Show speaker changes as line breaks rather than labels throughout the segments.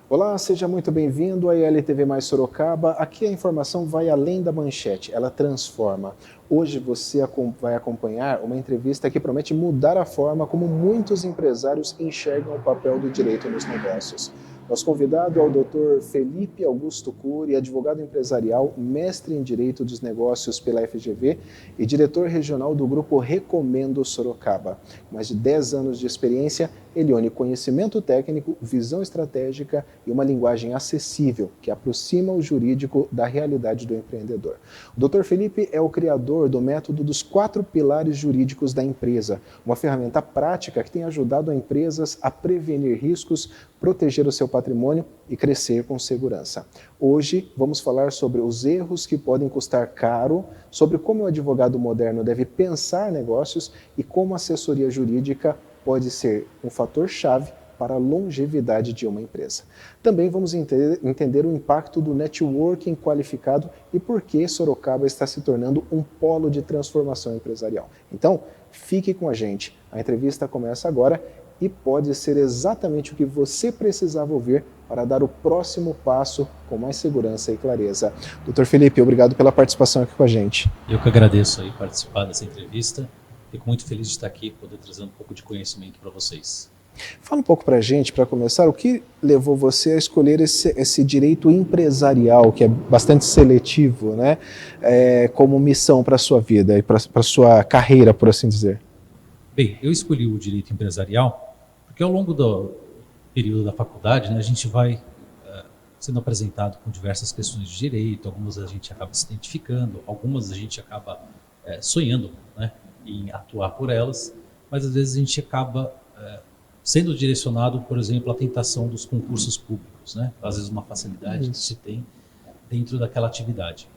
Olá, seja muito bem-vindo à ILTV Mais Sorocaba. Aqui a informação vai além da manchete, ela transforma. Hoje você vai acompanhar uma entrevista que promete mudar a forma como muitos empresários enxergam o papel do direito nos negócios. Nosso convidado é o Dr. Felipe Augusto Cury, advogado empresarial, mestre em Direito dos Negócios pela FGV e diretor regional do grupo Recomendo Sorocaba. Com mais de 10 anos de experiência, ele une conhecimento técnico, visão estratégica e uma linguagem acessível que aproxima o jurídico da realidade do empreendedor. O Dr. Felipe é o criador do método dos 4 pilares jurídicos da empresa, uma ferramenta prática que tem ajudado empresas a prevenir riscos, proteger o seu patrimônio e crescer com segurança. Hoje vamos falar sobre os erros que podem custar caro, sobre como o advogado moderno deve pensar negócios e como a assessoria jurídica pode ser um fator-chave para a longevidade de uma empresa. Também vamos entender o impacto do networking qualificado e por que Sorocaba está se tornando um polo de transformação empresarial. Então, fique com a gente. A entrevista começa agora e pode ser exatamente o que você precisava ouvir para dar o próximo passo com mais segurança e clareza. Dr. Felipe, obrigado pela participação aqui com a gente.
Eu que agradeço aí participar dessa entrevista. Fico muito feliz de estar aqui, poder trazer um pouco de conhecimento para vocês.
Fala um pouco para a gente, para começar, o que levou você a escolher esse direito empresarial, que é bastante seletivo, né, como missão para a sua vida e para a sua carreira, por assim dizer?
Bem, eu escolhi o direito empresarial porque ao longo do período da faculdade, né, a gente vai sendo apresentado com diversas questões de direito, algumas a gente acaba se identificando, algumas a gente acaba sonhando, né, em atuar por elas, mas às vezes a gente acaba sendo direcionado, por exemplo, à tentação dos concursos públicos, né? Às vezes uma facilidade que se tem dentro daquela atividade.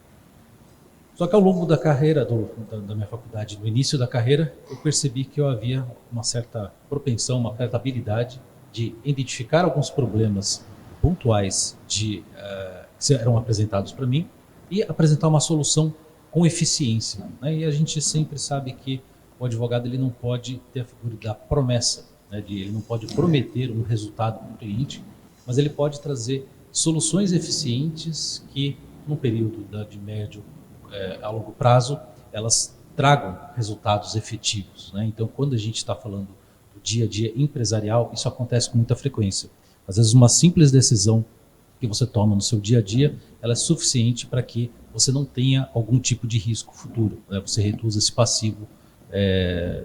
Só que ao longo da carreira, da minha faculdade, no início da carreira, eu percebi que eu havia uma certa propensão, uma certa habilidade de identificar alguns problemas pontuais que eram apresentados para mim e apresentar uma solução com eficiência, né? E a gente sempre sabe que o advogado ele não pode ter a figura da promessa, né? Ele não pode prometer um resultado para o cliente, mas ele pode trazer soluções eficientes que, num período de médio a longo prazo, elas tragam resultados efetivos, né? Então, quando a gente está falando do dia a dia empresarial, isso acontece com muita frequência. Às vezes, uma simples decisão que você toma no seu dia a dia, ela é suficiente para que você não tenha algum tipo de risco futuro, né? Você reduz esse passivo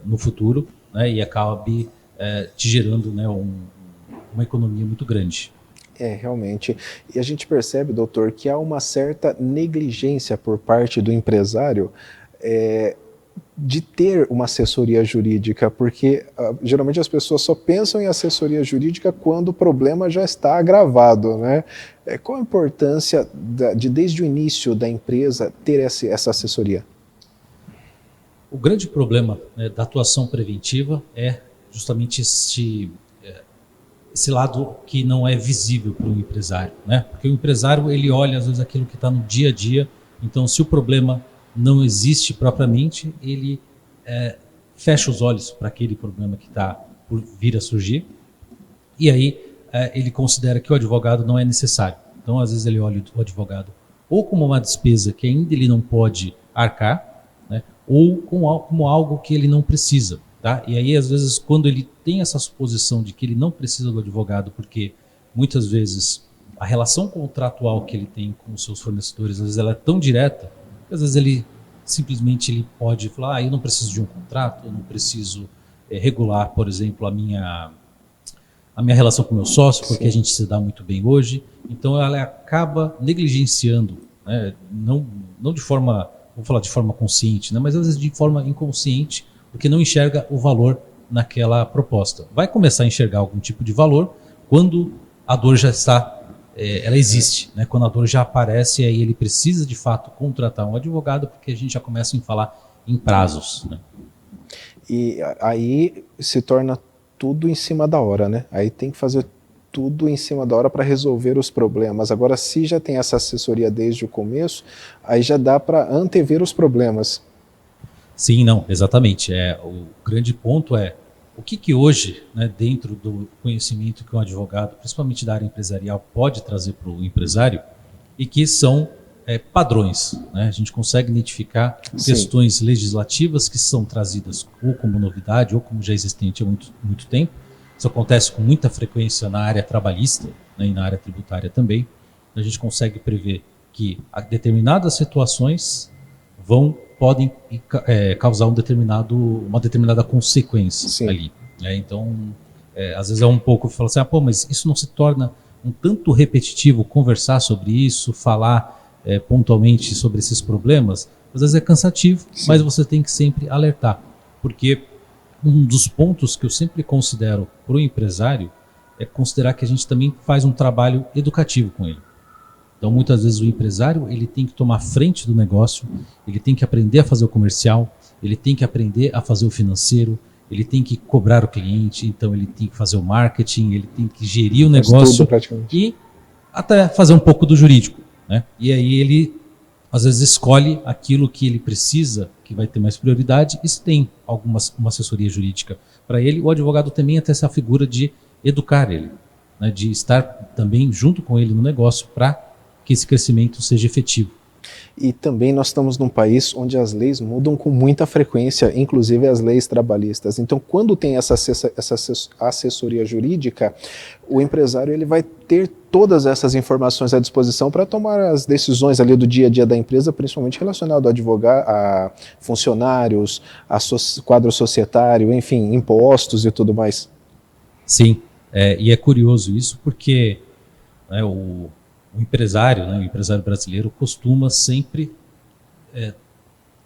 no futuro, né? E acabe te gerando, né, uma economia muito grande.
Realmente. E a gente percebe, doutor, que há uma certa negligência por parte do empresário de ter uma assessoria jurídica, porque geralmente as pessoas só pensam em assessoria jurídica quando o problema já está agravado, né? Qual a importância desde o início da empresa ter essa assessoria?
O grande problema, né, da atuação preventiva é justamente esse lado que não é visível para o empresário, né? Porque o empresário ele olha às vezes aquilo que está no dia a dia. Então, se o problema não existe propriamente, ele fecha os olhos para aquele problema que está por vir a surgir. E aí ele considera que o advogado não é necessário. Então, às vezes ele olha o advogado ou como uma despesa que ainda ele não pode arcar, né? Ou como algo que ele não precisa. Tá? E aí, às vezes, quando ele tem essa suposição de que ele não precisa do advogado, porque muitas vezes a relação contratual que ele tem com os seus fornecedores, às vezes ela é tão direta, que às vezes ele simplesmente pode falar, eu não preciso de um contrato, eu não preciso regular, por exemplo, a minha relação com o meu sócio, porque a gente se dá muito bem hoje. Então, ela acaba negligenciando, né? Não de forma, vou falar de forma consciente, né? Mas às vezes de forma inconsciente, porque não enxerga o valor naquela proposta. Vai começar a enxergar algum tipo de valor quando a dor já está, ela existe, né? Quando a dor já aparece, aí ele precisa de fato contratar um advogado, porque a gente já começa a falar em prazos, né?
E aí se torna tudo em cima da hora, né? Aí tem que fazer tudo em cima da hora para resolver os problemas. Agora, se já tem essa assessoria desde o começo, aí já dá para antever os problemas.
Sim, não, exatamente. O grande ponto é o que hoje, né, dentro do conhecimento que um advogado, principalmente da área empresarial, pode trazer para o empresário, e que são padrões, né? A gente consegue identificar questões legislativas que são trazidas ou como novidade ou como já existente há muito tempo. Isso acontece com muita frequência na área trabalhista, né, e na área tributária também. A gente consegue prever que determinadas situações podem causar uma determinada consequência ali. Né? Então, às vezes é um pouco, fala assim, mas isso não se torna um tanto repetitivo conversar sobre isso, falar pontualmente sobre esses problemas? Às vezes é cansativo, mas você tem que sempre alertar, porque um dos pontos que eu sempre considero para o empresário é considerar que a gente também faz um trabalho educativo com ele. Então, muitas vezes o empresário ele tem que tomar frente do negócio, ele tem que aprender a fazer o comercial, ele tem que aprender a fazer o financeiro, ele tem que cobrar o cliente, então ele tem que fazer o marketing, ele tem que gerir o negócio e até fazer um pouco do jurídico, né? E aí ele, às vezes, escolhe aquilo que ele precisa, que vai ter mais prioridade, e se tem uma assessoria jurídica para ele, o advogado também tem essa figura de educar ele, né? De estar também junto com ele no negócio para que esse crescimento seja efetivo.
E também nós estamos num país onde as leis mudam com muita frequência, inclusive as leis trabalhistas. Então, quando tem essa assessoria jurídica, o empresário ele vai ter todas essas informações à disposição para tomar as decisões ali do dia a dia da empresa, principalmente relacionado a advogado, a funcionários, a quadro societário, enfim, impostos e tudo mais.
Sim, e é curioso isso porque, né, o empresário, né, o empresário brasileiro costuma sempre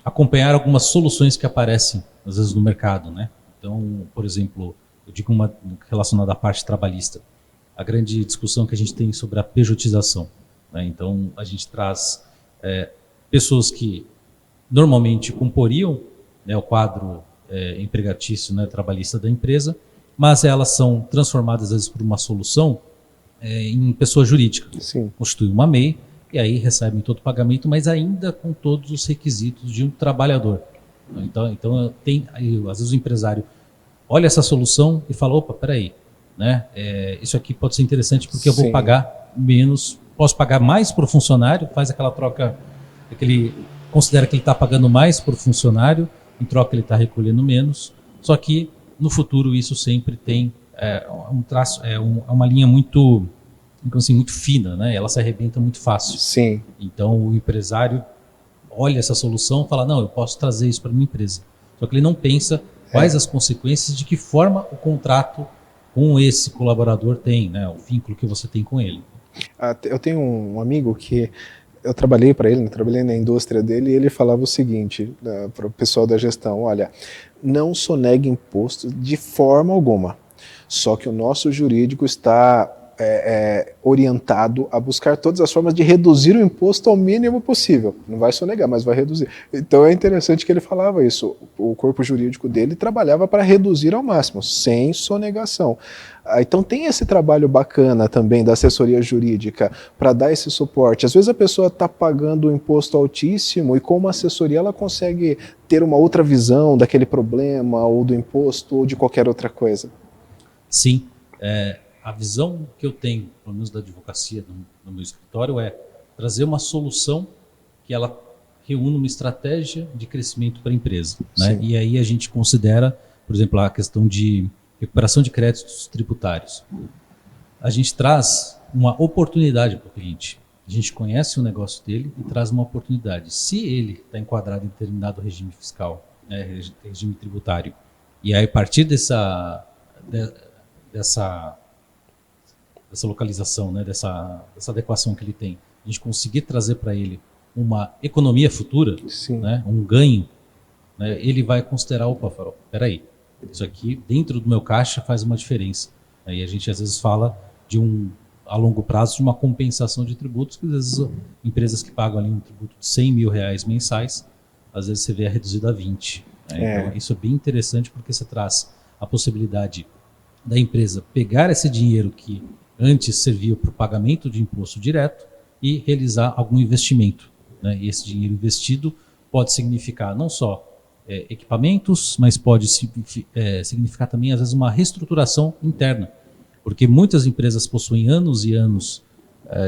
acompanhar algumas soluções que aparecem, às vezes, no mercado, né? Então, por exemplo, eu digo uma relacionada à parte trabalhista, a grande discussão que a gente tem sobre a pejotização, né? Então, a gente traz pessoas que normalmente comporiam, né, o quadro empregatício, né, trabalhista da empresa, mas elas são transformadas, às vezes, por uma solução em pessoa jurídica. Constitui uma MEI e aí recebem todo o pagamento, mas ainda com todos os requisitos de um trabalhador. Então às vezes o empresário olha essa solução e fala, opa, peraí, né? Isso aqui pode ser interessante porque eu vou pagar menos, posso pagar mais por funcionário, faz aquela troca, considera que ele está pagando mais por funcionário, em troca ele está recolhendo menos, só que no futuro isso sempre tem um traço, uma linha muito, assim, muito fina, né? Ela se arrebenta muito fácil. Então o empresário olha essa solução e fala, não, eu posso trazer isso para minha empresa. Só que ele não pensa quais as consequências, de que forma o contrato com esse colaborador tem, né? O vínculo que você tem com ele.
Eu tenho um amigo que eu trabalhei para ele, trabalhei na indústria dele, e ele falava o seguinte para o pessoal da gestão, olha, não sonegue imposto de forma alguma. Só que o nosso jurídico está orientado a buscar todas as formas de reduzir o imposto ao mínimo possível. Não vai sonegar, mas vai reduzir. Então é interessante que ele falava isso. O corpo jurídico dele trabalhava para reduzir ao máximo, sem sonegação. Então tem esse trabalho bacana também da assessoria jurídica para dar esse suporte. Às vezes a pessoa está pagando um imposto altíssimo e com uma assessoria ela consegue ter uma outra visão daquele problema ou do imposto ou de qualquer outra coisa.
Sim, a visão que eu tenho, pelo menos da advocacia no meu escritório, é trazer uma solução que ela reúna uma estratégia de crescimento para a empresa, né? E aí a gente considera, por exemplo, a questão de recuperação de créditos tributários. A gente traz uma oportunidade para o cliente. A gente conhece o negócio dele e traz uma oportunidade. Se ele está enquadrado em determinado regime fiscal, né, regime tributário, e aí a partir dessa localização, né, dessa adequação que ele tem, a gente conseguir trazer para ele uma economia futura, né, um ganho, né, ele vai considerar, opa, peraí, isso aqui dentro do meu caixa faz uma diferença. Aí a gente às vezes fala a longo prazo de uma compensação de tributos, que às vezes empresas que pagam ali um tributo de R$100 mil mensais, às vezes você vê reduzido a 20. Né? Então isso é bem interessante porque você traz a possibilidade da empresa pegar esse dinheiro que antes servia para o pagamento de imposto direto e realizar algum investimento, né? E esse dinheiro investido pode significar não só equipamentos, mas pode significar também, às vezes, uma reestruturação interna, porque muitas empresas possuem anos e anos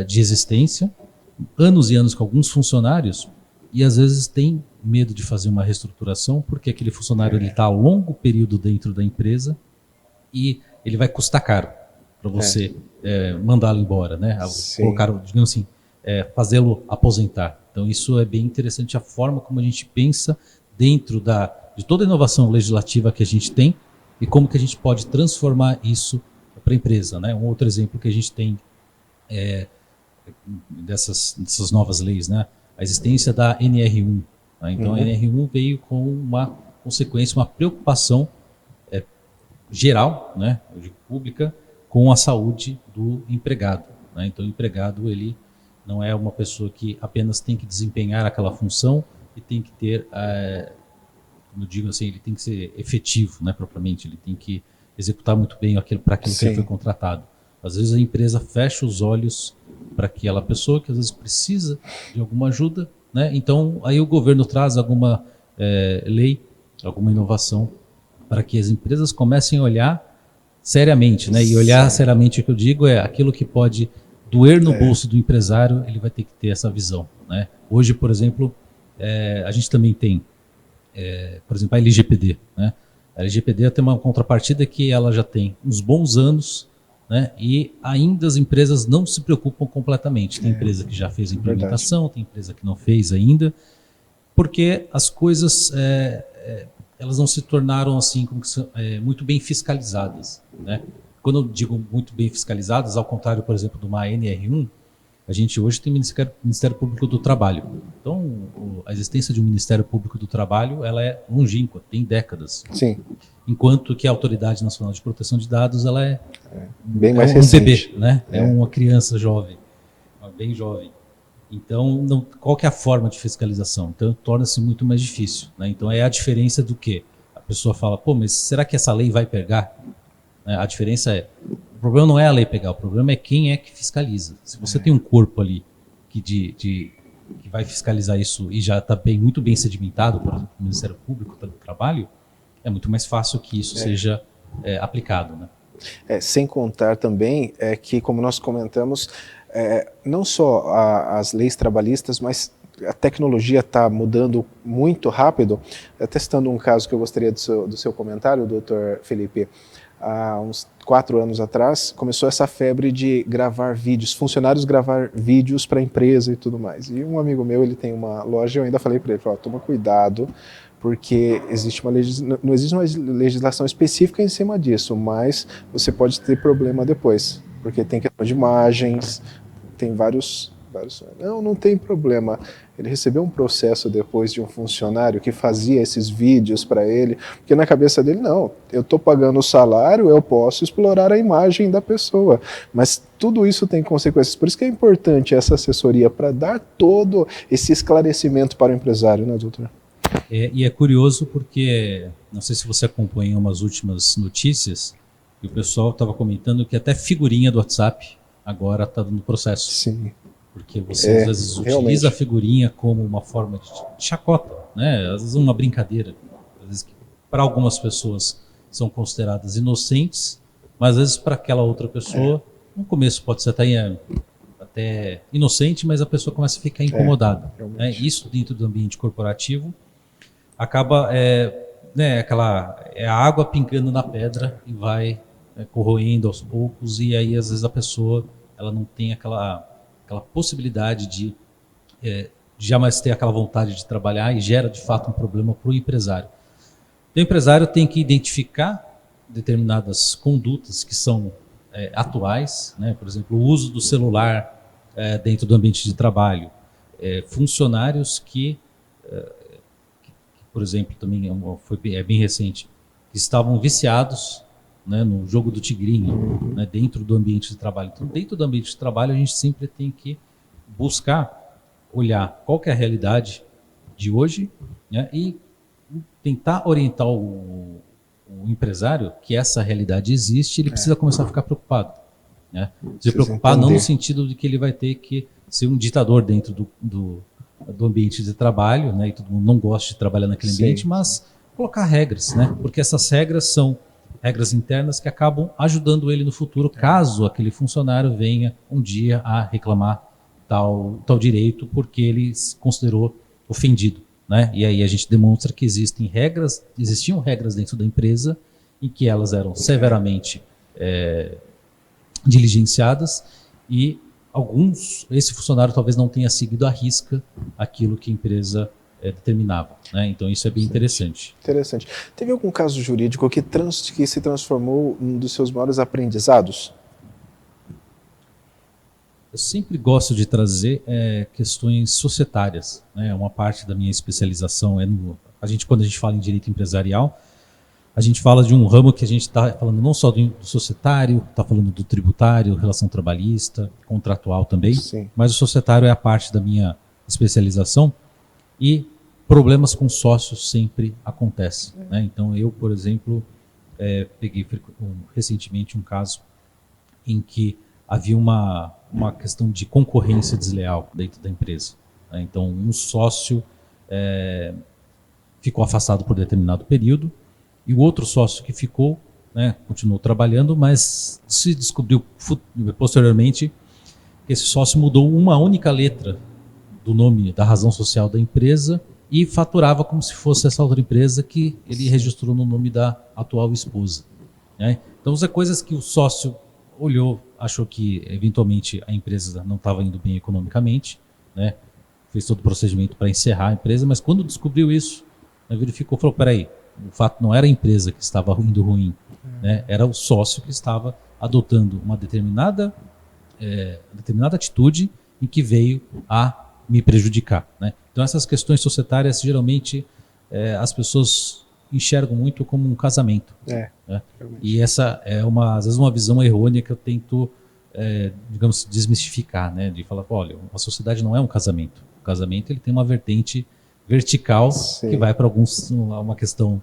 de existência, anos e anos com alguns funcionários, e às vezes tem medo de fazer uma reestruturação, porque aquele funcionário está a longo período dentro da empresa e ele vai custar caro para você mandá-lo embora, né? Colocar, digamos assim, fazê-lo aposentar. Então isso é bem interessante, a forma como a gente pensa dentro de toda a inovação legislativa que a gente tem e como que a gente pode transformar isso para a empresa, né? Um outro exemplo que a gente tem dessas novas leis, né? A existência da NR1. Né? Então a NR1 veio com uma consequência, uma preocupação geral, né? Pública, com a saúde do empregado. Né? Então o empregado, ele não é uma pessoa que apenas tem que desempenhar aquela função e tem que ter, como eu digo assim, ele tem que ser efetivo, né, propriamente, ele tem que executar muito bem para aquilo que ele foi contratado. Às vezes a empresa fecha os olhos para aquela pessoa que às vezes precisa de alguma ajuda, né? Então aí o governo traz alguma lei, alguma inovação para que as empresas comecem a olhar seriamente, né? E olhar seriamente, o que eu digo é aquilo que pode doer no bolso do empresário, ele vai ter que ter essa visão, né? Hoje, por exemplo, a gente também tem, por exemplo, a LGPD, né? A LGPD tem uma contrapartida que ela já tem uns bons anos, né? E ainda as empresas não se preocupam completamente. Tem empresa que já fez a implementação, tem empresa que não fez ainda, porque as coisas elas não se tornaram assim muito bem fiscalizadas, né? Quando eu digo muito bem fiscalizadas, ao contrário, por exemplo, de uma NR1, a gente hoje tem Ministério Público do Trabalho. Então, a existência de um Ministério Público do Trabalho, ela é longínqua, tem décadas.
Sim.
Enquanto que a Autoridade Nacional de Proteção de Dados, ela é
bem mais
recente. Bebê, né? É uma criança jovem, bem jovem. Então, qual que é a forma de fiscalização? Então, torna-se muito mais difícil, né? Então, é a diferença do quê? A pessoa fala, pô, mas será que essa lei vai pegar? A diferença o problema não é a lei pegar, o problema é quem é que fiscaliza. Se você tem um corpo ali que vai fiscalizar isso e já está muito bem sedimentado, por exemplo, o Ministério Público do Trabalho, é muito mais fácil que isso seja aplicado, né?
Sem contar também que, como nós comentamos, não só as leis trabalhistas, mas a tecnologia está mudando muito rápido. Testando um caso que eu gostaria do seu comentário, doutor Felipe. Há uns 4 anos atrás, começou essa febre de gravar vídeos, funcionários gravar vídeos para a empresa e tudo mais. E um amigo meu, ele tem uma loja, eu ainda falei para ele, toma cuidado, porque não existe uma legislação específica em cima disso, mas você pode ter problema depois, porque tem questão de imagens, tem vários... Não tem problema. Ele recebeu um processo depois de um funcionário que fazia esses vídeos para ele, porque na cabeça dele, não, eu estou pagando o salário, eu posso explorar a imagem da pessoa, mas tudo isso tem consequências, por isso que é importante essa assessoria, para dar todo esse esclarecimento para o empresário, né, doutor?
E é curioso porque, não sei se você acompanhou umas últimas notícias, e o pessoal estava comentando que até figurinha do WhatsApp agora está dando processo.
Sim.
Porque você às vezes utiliza a figurinha como uma forma de chacota, né? Às vezes uma brincadeira. Às vezes para algumas pessoas são consideradas inocentes, mas às vezes para aquela outra pessoa, no começo pode ser até inocente, mas a pessoa começa a ficar incomodada. Né? Isso dentro do ambiente corporativo acaba a água pingando na pedra e vai corroendo aos poucos, e aí às vezes a pessoa ela não tem aquela possibilidade de jamais ter aquela vontade de trabalhar e gera de fato um problema para o empresário. O empresário tem que identificar determinadas condutas que são atuais, né? Por exemplo, o uso do celular dentro do ambiente de trabalho, funcionários que, por exemplo, também é bem recente, que estavam viciados, né, no jogo do tigrinho, né, dentro do ambiente de trabalho. Então, dentro do ambiente de trabalho, a gente sempre tem que buscar olhar qual que é a realidade de hoje, né, e tentar orientar o empresário que essa realidade existe, ele precisa começar a ficar preocupado. Né? Se preocupar não no sentido de que ele vai ter que ser um ditador dentro do do ambiente de trabalho, né, e todo mundo não gosta de trabalhar naquele ambiente, mas colocar regras, né, porque essas regras são regras internas que acabam ajudando ele no futuro, caso aquele funcionário venha um dia a reclamar tal direito porque ele se considerou ofendido, né? E aí a gente demonstra que existiam regras dentro da empresa em que elas eram severamente diligenciadas e esse funcionário talvez não tenha seguido à risca aquilo que a empresa determinava, né? Então isso é bem interessante.
Interessante. Teve algum caso jurídico que se transformou em um dos seus maiores aprendizados?
Eu sempre gosto de trazer questões societárias, né? Uma parte da minha especialização quando a gente fala em direito empresarial, a gente fala de um ramo que a gente está falando não só do societário, está falando do tributário, relação trabalhista, contratual também, mas o societário é a parte da minha especialização. E problemas com sócios sempre acontecem, né? Então eu, por exemplo, peguei recentemente um caso em que havia uma questão de concorrência desleal dentro da empresa, né? Então um sócio ficou afastado por determinado período e o outro sócio que ficou, né, continuou trabalhando, mas se descobriu posteriormente que esse sócio mudou uma única letra do nome, da razão social da empresa e faturava como se fosse essa outra empresa que ele registrou no nome da atual esposa, né? Então, são coisas que o sócio olhou, achou que eventualmente a empresa não estava indo bem economicamente, né? Fez todo o procedimento para encerrar a empresa, mas quando descobriu isso, verificou, falou, peraí, o fato não era a empresa que estava indo ruim, né? Era o sócio que estava adotando uma determinada atitude em que veio a me prejudicar, né? Então essas questões societárias geralmente as pessoas enxergam muito como um casamento, né? E essa é às vezes uma visão errônea que eu tento digamos, desmistificar, né? De falar, olha, a sociedade não é um casamento. O casamento ele tem uma vertente vertical que vai para uma questão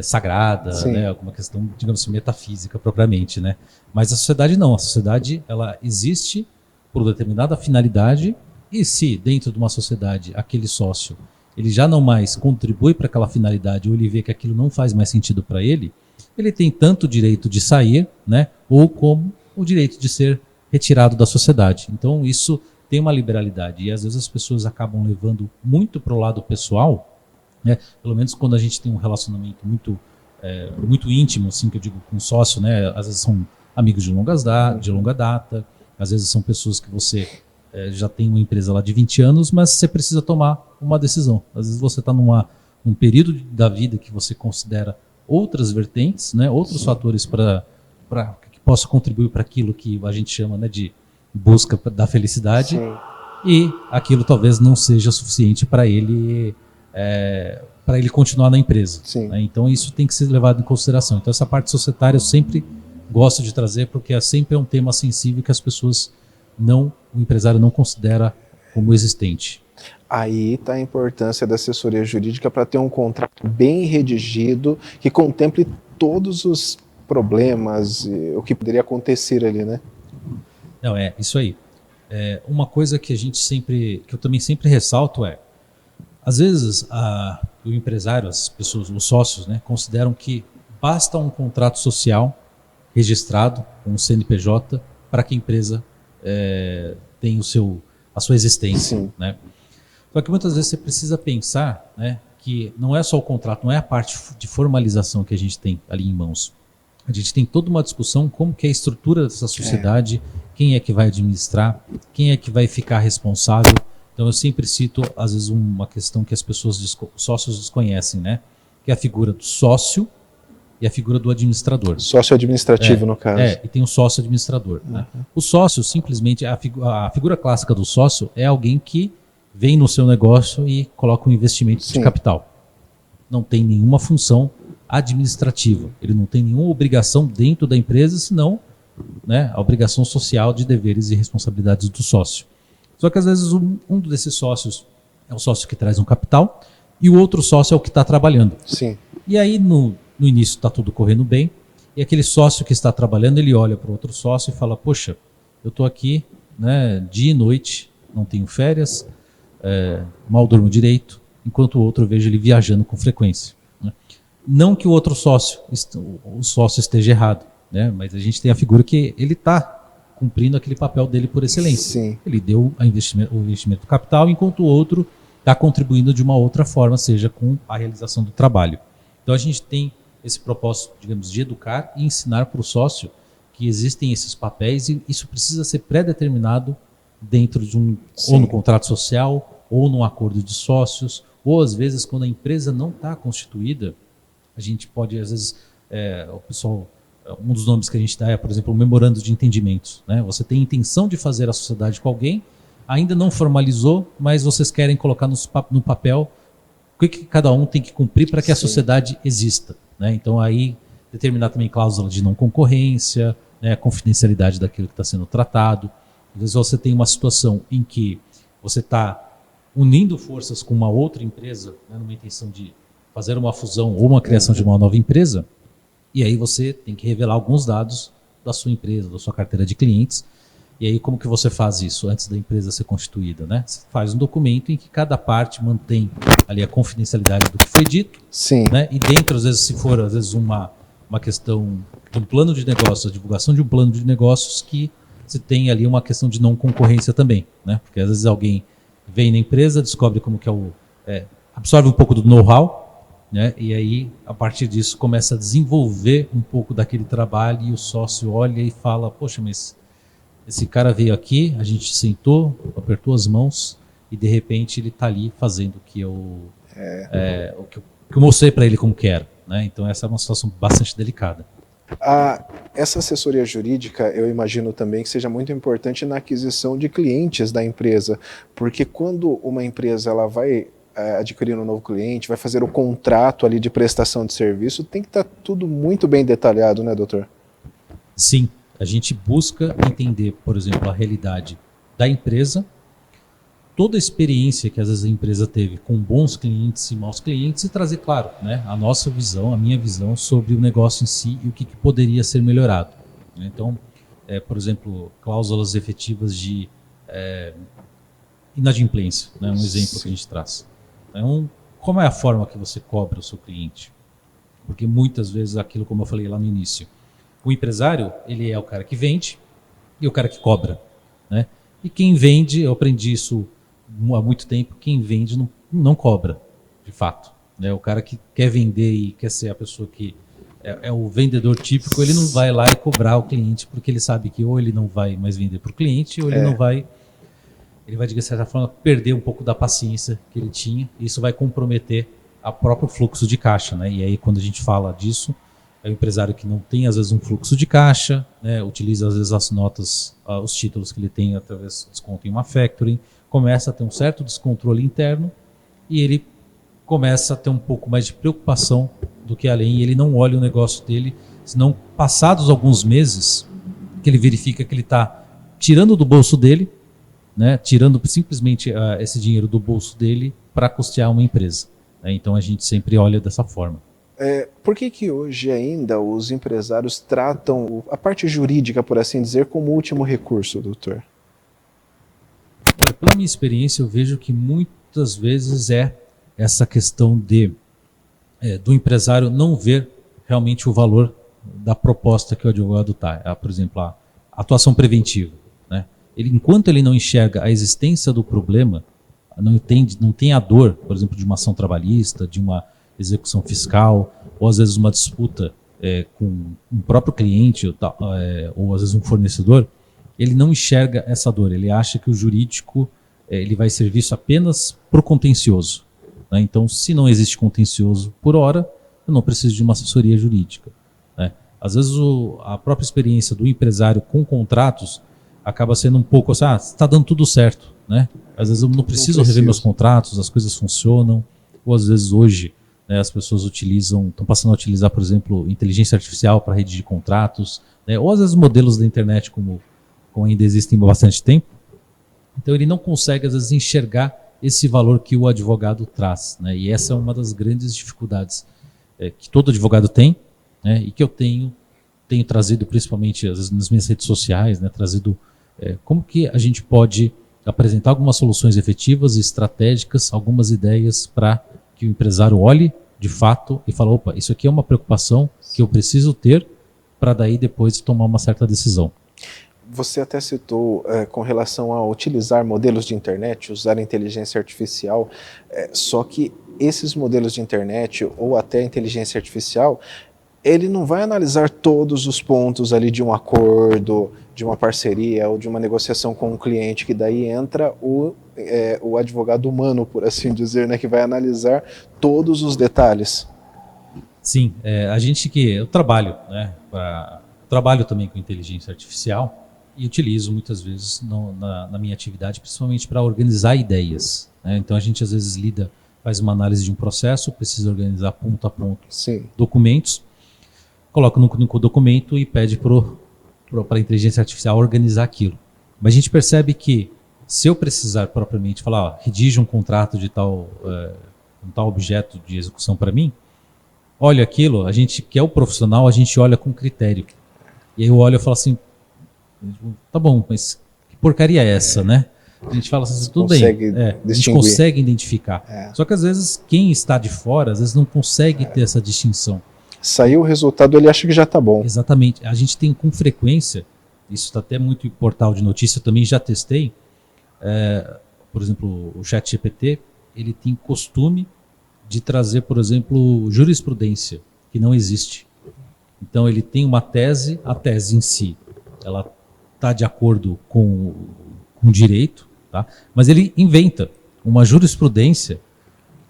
sagrada, né? Alguma questão, digamos assim, metafísica propriamente, né? Mas a sociedade não. A sociedade ela existe por determinada finalidade. E se dentro de uma sociedade aquele sócio ele já não mais contribui para aquela finalidade ou ele vê que aquilo não faz mais sentido para ele, ele tem tanto o direito de sair, né, ou como o direito de ser retirado da sociedade. Então isso tem uma liberalidade e às vezes as pessoas acabam levando muito para o lado pessoal, né, pelo menos quando a gente tem um relacionamento muito íntimo, assim, que eu digo com sócio, né, às vezes são amigos de longa data, às vezes são pessoas que você já tem uma empresa lá de 20 anos, mas você precisa tomar uma decisão. Às vezes você está num período da vida que você considera outras vertentes, né, outros fatores que possam contribuir para aquilo que a gente chama, né, de busca da felicidade, e aquilo talvez não seja suficiente para ele continuar na empresa, né? Então isso tem que ser levado em consideração. Então essa parte societária eu sempre gosto de trazer porque sempre é um tema sensível que as pessoas o empresário não considera como existente.
Aí está a importância da assessoria jurídica para ter um contrato bem redigido que contemple todos os problemas, o que poderia acontecer ali, né?
Não, isso aí. Uma coisa que eu também sempre ressalto às vezes o empresário, as pessoas, os sócios, né, consideram que basta um contrato social registrado com o CNPJ para que a empresa tem a sua existência, né? Só que muitas vezes você precisa pensar, né, que não é só o contrato, não é a parte de formalização que a gente tem ali em mãos. A gente tem toda uma discussão como que é a estrutura dessa sociedade, quem é que vai administrar, quem é que vai ficar responsável. Então eu sempre cito, às vezes, uma questão que os sócios desconhecem, né, que é a figura do sócio e a figura do administrador.
Sócio administrativo, no caso.
E tem o sócio administrador. Né? O sócio, simplesmente, a figura clássica do sócio é alguém que vem no seu negócio e coloca um investimento de capital. Não tem nenhuma função administrativa. Ele não tem nenhuma obrigação dentro da empresa, senão, né, a obrigação social de deveres e responsabilidades do sócio. Só que às vezes um desses sócios é o sócio que traz um capital e o outro sócio é o que está trabalhando. E aí no início está tudo correndo bem e aquele sócio que está trabalhando, ele olha para o outro sócio e fala, poxa, eu estou aqui, né, dia e noite, não tenho férias, mal durmo direito, enquanto o outro eu vejo ele viajando com frequência. Né? Não que o outro sócio esteja errado, né? Mas a gente tem a figura que ele está cumprindo aquele papel dele por excelência.
Sim.
Ele deu o investimento do capital, enquanto o outro está contribuindo de uma outra forma, seja com a realização do trabalho. Então a gente tem esse propósito, digamos, de educar e ensinar para o sócio que existem esses papéis e isso precisa ser pré-determinado dentro de ou no contrato social, ou num acordo de sócios, ou às vezes quando a empresa não está constituída, a gente pode, às vezes, o pessoal, um dos nomes que a gente dá é, por exemplo, o memorando de entendimentos. Né? Você tem intenção de fazer a sociedade com alguém, ainda não formalizou, mas vocês querem colocar no papel o que cada um tem que cumprir para que a sociedade exista. Né? Então aí determinar também cláusula de não concorrência, né, confidencialidade daquilo que está sendo tratado. Às vezes você tem uma situação em que você está unindo forças com uma outra empresa, né, numa intenção de fazer uma fusão ou uma criação de uma nova empresa, e aí você tem que revelar alguns dados da sua empresa, da sua carteira de clientes. E aí como que você faz isso antes da empresa ser constituída? Né? Você faz um documento em que cada parte mantém ali a confidencialidade do que foi dito.
Sim.
Né? E dentro, às vezes, se for às vezes uma questão de um plano de negócios, a divulgação de um plano de negócios, que se tem ali uma questão de não concorrência também. Né? Porque às vezes alguém vem na empresa, descobre como que absorve um pouco do know-how, né? E aí, a partir disso, começa a desenvolver um pouco daquele trabalho e o sócio olha e fala, poxa, mas esse cara veio aqui, a gente sentou, apertou as mãos e de repente ele está ali fazendo o que eu mostrei para ele como que era. Né? Então essa é uma situação bastante delicada.
Essa assessoria jurídica, eu imagino também que seja muito importante na aquisição de clientes da empresa, porque quando uma empresa ela vai adquirir um novo cliente, vai fazer o contrato ali de prestação de serviço, tem que estar tudo muito bem detalhado, né, doutor?
Sim. A gente busca entender, por exemplo, a realidade da empresa, toda a experiência que às vezes a empresa teve com bons clientes e maus clientes e trazer, claro, né, a nossa visão, a minha visão sobre o negócio em si e o que poderia ser melhorado. Então, por exemplo, cláusulas efetivas de inadimplência, né, um exemplo que a gente traz. Então, como é a forma que você cobra o seu cliente? Porque muitas vezes aquilo, como eu falei lá no início, o empresário, ele é o cara que vende e o cara que cobra. Né? E quem vende, eu aprendi isso há muito tempo, quem vende não cobra, de fato. Né? O cara que quer vender e quer ser a pessoa que é o vendedor típico, ele não vai lá e cobrar o cliente, porque ele sabe que ou ele não vai mais vender para o cliente, ou ele não vai... Ele vai, de certa forma, perder um pouco da paciência que ele tinha, e isso vai comprometer o próprio fluxo de caixa. Né? E aí, quando a gente fala disso, é o empresário que não tem, às vezes, um fluxo de caixa, né? Utiliza, às vezes, as notas, os títulos que ele tem, através de desconto em uma factoring, começa a ter um certo descontrole interno e ele começa a ter um pouco mais de preocupação do que além, e ele não olha o negócio dele, senão, passados alguns meses, que ele verifica que ele está tirando do bolso dele, né? Tirando simplesmente esse dinheiro do bolso dele para custear uma empresa. Né? Então, a gente sempre olha dessa forma.
Por que hoje ainda os empresários tratam a parte jurídica, por assim dizer, como último recurso, doutor?
Pela minha experiência, eu vejo que muitas vezes essa questão do empresário não ver realmente o valor da proposta que o advogado está. Por exemplo, a atuação preventiva. Né? Enquanto ele não enxerga a existência do problema, não tem a dor, por exemplo, de uma ação trabalhista, de uma execução fiscal, ou às vezes uma disputa com um próprio cliente, ou às vezes um fornecedor, ele não enxerga essa dor, ele acha que o jurídico ele vai ser visto apenas por contencioso. Né? Então, se não existe contencioso por hora, eu não preciso de uma assessoria jurídica. Né? Às vezes a própria experiência do empresário com contratos acaba sendo um pouco assim, está dando tudo certo. Né? Às vezes eu não preciso rever meus contratos, as coisas funcionam, ou às vezes hoje as pessoas estão passando a utilizar, por exemplo, inteligência artificial para redigir contratos, né? Ou às vezes modelos da internet como ainda existem há bastante tempo. Então ele não consegue, às vezes, enxergar esse valor que o advogado traz. Né? E essa é uma das grandes dificuldades que todo advogado tem, né? E que eu tenho trazido, principalmente às vezes, nas minhas redes sociais, né? Trazido como que a gente pode apresentar algumas soluções efetivas e estratégicas, algumas ideias para que o empresário olhe de fato e fale, opa, isso aqui é uma preocupação que eu preciso ter para daí depois tomar uma certa decisão.
Você até citou com relação a utilizar modelos de internet, usar inteligência artificial, só que esses modelos de internet ou até inteligência artificial, ele não vai analisar todos os pontos ali de um acordo, de uma parceria ou de uma negociação com um cliente, que daí entra o advogado humano, por assim dizer, né, que vai analisar todos os detalhes.
Sim, eu trabalho, né, trabalho também com inteligência artificial e utilizo muitas vezes na minha atividade, principalmente para organizar ideias, né? Então a gente às vezes faz uma análise de um processo, precisa organizar ponto a ponto documentos, coloca no documento e pede para a inteligência artificial organizar aquilo. Mas a gente percebe que se eu precisar propriamente falar, redige um contrato de um tal objeto de execução para mim, olha aquilo, a gente que é o profissional, a gente olha com critério. E aí eu olho e falo assim, tá bom, mas que porcaria é essa, né? A gente fala assim, tudo bem, a gente consegue identificar. Só que às vezes quem está de fora, às vezes não consegue ter essa distinção. Saiu o resultado, ele acha que já está bom. Exatamente. A gente tem com frequência, isso está até muito em portal de notícia, eu também já testei, por exemplo, o ChatGPT, ele tem costume de trazer, por exemplo, jurisprudência, que não existe. Então ele tem uma tese, a tese em si, ela está de acordo com o direito, tá? Mas ele inventa uma jurisprudência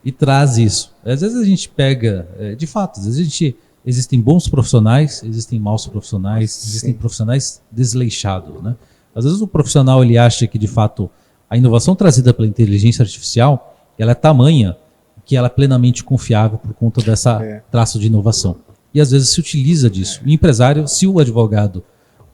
e traz isso. Às vezes a gente pega, de fato, às vezes existem bons profissionais, existem maus profissionais, existem profissionais desleixados, né? Às vezes o profissional ele acha que, de fato, a inovação trazida pela inteligência artificial, ela é tamanha que ela é plenamente confiável por conta dessa traço de inovação. E às vezes se utiliza disso. O empresário, se o advogado,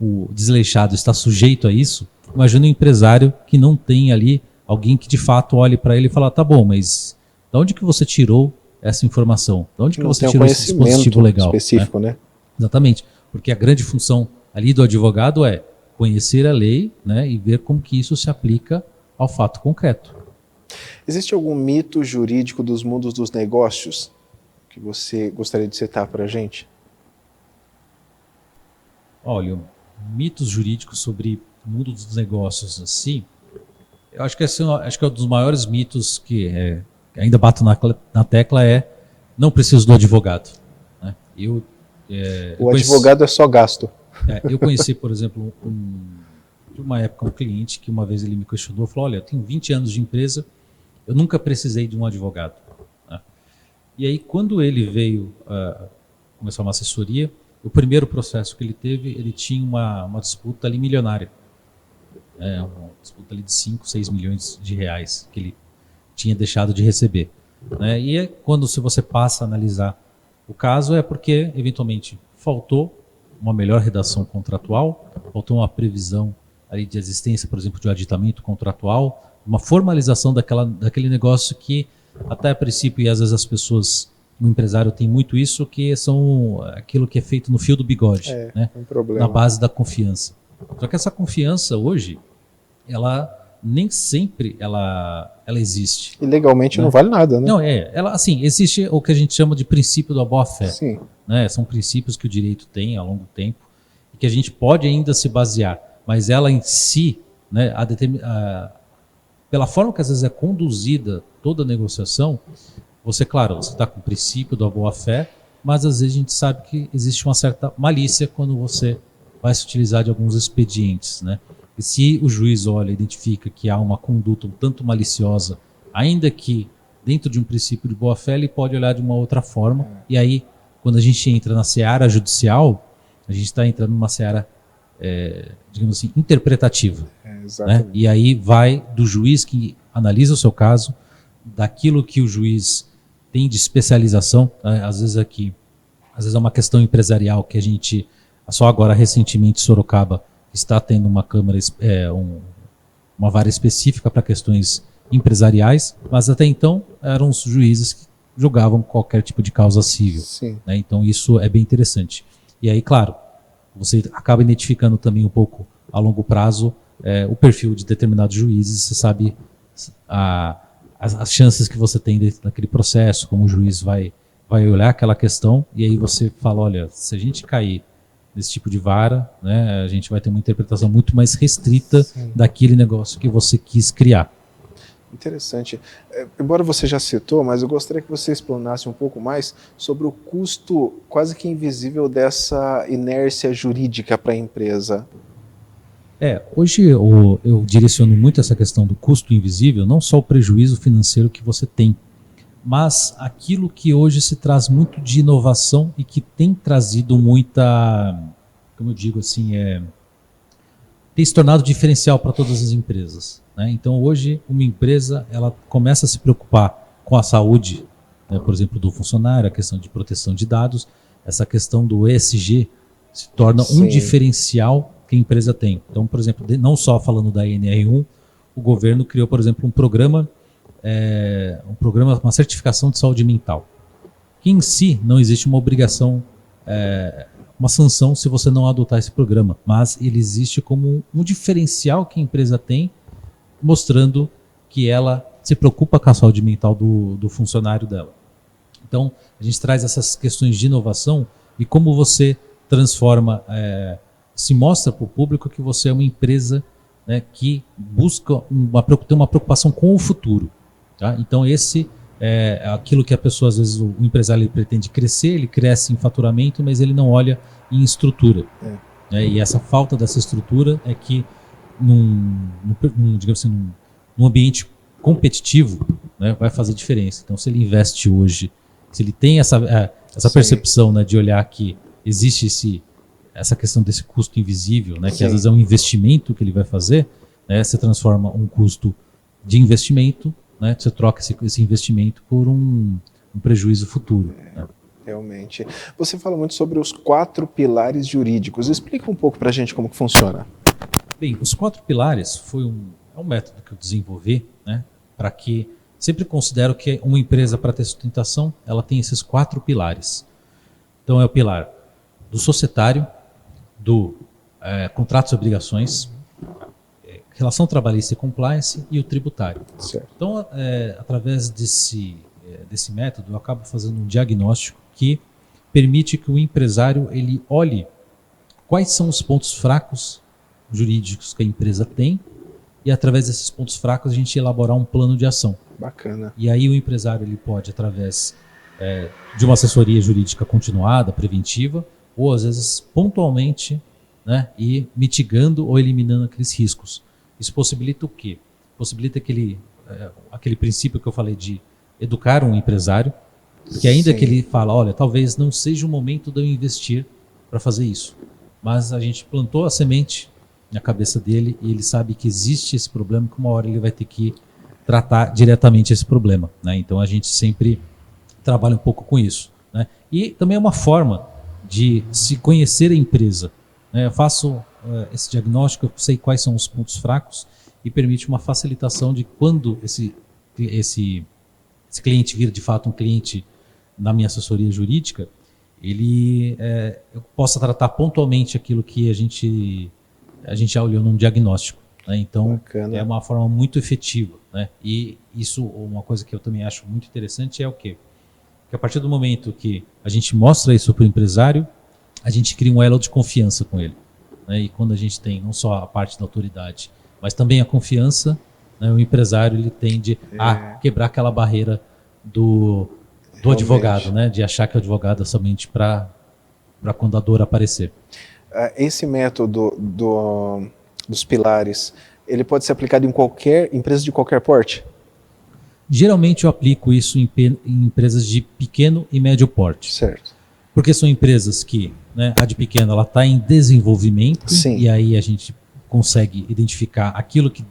o desleixado, está sujeito a isso, imagina um empresário que não tem ali alguém que de fato olhe para ele e fala, tá bom, mas de onde que você tirou essa informação? De onde que você tirou esse dispositivo legal? Específico, né? Exatamente, porque a grande função ali do advogado é conhecer a lei, né, e ver como que isso se aplica ao fato concreto. Existe algum mito jurídico dos mundos dos negócios que você gostaria de citar para a gente? Olha, mitos jurídicos sobre o mundo dos negócios, assim, eu acho que é um dos maiores mitos que ainda bato na tecla não preciso do advogado, né? O advogado é só gasto. Eu conheci, por exemplo, de uma época um cliente que uma vez ele me questionou, falou, olha, eu tenho 20 anos de empresa, eu nunca precisei de um advogado, né? E aí quando ele veio começar uma assessoria, o primeiro processo que ele teve, ele tinha uma disputa ali milionária, uma disputa ali de 5, 6 milhões de reais que ele tinha deixado de receber, né? E se você passa a analisar o caso, é porque eventualmente faltou uma melhor redação contratual, faltou uma previsão ali de existência, por exemplo, de um aditamento contratual, uma formalização daquele negócio que até a princípio, e às vezes as pessoas, o empresário tem muito isso, que são aquilo que é feito no fio do bigode, né? Na base da confiança. Só que essa confiança hoje, ela nem sempre ela existe. E legalmente, né? Não vale nada, né? Não, ela, assim, existe o que a gente chama de princípio da boa-fé. Sim. Né? São princípios que o direito tem ao longo do tempo e que a gente pode ainda se basear, mas ela em si, né, pela forma que às vezes é conduzida toda a negociação, você está com o princípio da boa-fé, mas às vezes a gente sabe que existe uma certa malícia quando você vai se utilizar de alguns expedientes, né? E se o juiz olha e identifica que há uma conduta um tanto maliciosa, ainda que dentro de um princípio de boa-fé, ele pode olhar de uma outra forma. E aí, quando a gente entra na seara judicial, a gente está entrando numa seara, digamos assim, interpretativa. Né? E aí vai do juiz que analisa o seu caso, daquilo que o juiz tem de especialização, né? Às vezes é uma questão empresarial que a gente, só agora recentemente Sorocaba, está tendo uma câmara, uma vara específica para questões empresariais, mas até então eram os juízes que julgavam qualquer tipo de causa civil. Né? Então isso é bem interessante. E aí, claro, você acaba identificando também um pouco a longo prazo o perfil de determinados juízes, você sabe as chances que você tem dentro daquele processo, como o juiz vai olhar aquela questão, e aí você fala, olha, se a gente cair nesse tipo de vara, né, a gente vai ter uma interpretação muito mais restrita daquele negócio que você quis criar.
Interessante. Embora você já citou, mas eu gostaria que você explanasse um pouco mais sobre o custo quase que invisível dessa inércia jurídica para a empresa.
Hoje eu direciono muito essa questão do custo invisível, não só o prejuízo financeiro que você tem, mas aquilo que hoje se traz muito de inovação e que tem trazido muita, como eu digo assim, tem se tornado diferencial para todas as empresas, né? Então hoje uma empresa ela começa a se preocupar com a saúde, né, por exemplo, do funcionário, a questão de proteção de dados, essa questão do ESG se torna um diferencial que a empresa tem. Então, por exemplo, não só falando da NR1, o governo criou, por exemplo, um programa, uma certificação de saúde mental, que em si não existe uma obrigação, uma sanção se você não adotar esse programa, mas ele existe como um diferencial que a empresa tem, mostrando que ela se preocupa com a saúde mental do funcionário dela. Então, a gente traz essas questões de inovação e como você transforma, se mostra para o público que você é uma empresa, né, que busca ter uma preocupação com o futuro. Tá? Então esse é aquilo que a pessoa, às vezes o empresário ele pretende crescer, ele cresce em faturamento, mas ele não olha em estrutura. Né? E essa falta dessa estrutura é que digamos assim, num ambiente competitivo, né, vai fazer diferença. Então se ele investe hoje, se ele tem essa percepção, né, de olhar que existe essa questão desse custo invisível, né, que às vezes é um investimento que ele vai fazer, né, você transforma um custo de investimento, né, você troca esse investimento por um prejuízo futuro. Né?
Realmente. Você fala muito sobre os 4 pilares jurídicos. Explica um pouco para a gente como que funciona.
Bem, os 4 pilares é um método que eu desenvolvi, né, para que sempre considero que uma empresa, para ter sustentação, ela tem esses 4 pilares. Então é o pilar do societário, do contratos e obrigações, relação trabalhista e compliance e o tributário.
Certo.
Então, através desse método, eu acabo fazendo um diagnóstico que permite que o empresário ele olhe quais são os pontos fracos jurídicos que a empresa tem e, através desses pontos fracos, a gente elaborar um plano de ação.
Bacana.
E aí o empresário ele pode, através de uma assessoria jurídica continuada, preventiva, ou às vezes pontualmente, né, ir mitigando ou eliminando aqueles riscos. Isso possibilita o quê? Possibilita aquele princípio que eu falei de educar um empresário, que ainda que ele fala, olha, talvez não seja o momento de eu investir para fazer isso, mas a gente plantou a semente na cabeça dele e ele sabe que existe esse problema, que uma hora ele vai ter que tratar diretamente esse problema. Né? Então a gente sempre trabalha um pouco com isso. Né? E também é uma forma de se conhecer a empresa. Eu faço esse diagnóstico, eu sei quais são os pontos fracos e permite uma facilitação de quando esse cliente vira de fato um cliente na minha assessoria jurídica, eu possa tratar pontualmente aquilo que a gente já olhou num diagnóstico. Né? Então, bacana. É uma forma muito efetiva. Né? E isso, uma coisa que eu também acho muito interessante é o quê? Que a partir do momento que a gente mostra isso para o empresário, a gente cria um elo de confiança com ele. Né? E quando a gente tem não só a parte da autoridade, mas também a confiança, né, o empresário ele tende a quebrar aquela barreira do advogado, né, de achar que o advogado é somente para quando a dor aparecer.
Esse método dos pilares, ele pode ser aplicado em qualquer empresa de qualquer porte?
Geralmente eu aplico isso em empresas de pequeno e médio porte.
Certo.
Porque são empresas que, né, a de pequena ela está em desenvolvimento. Sim. E aí a gente consegue identificar aquilo que,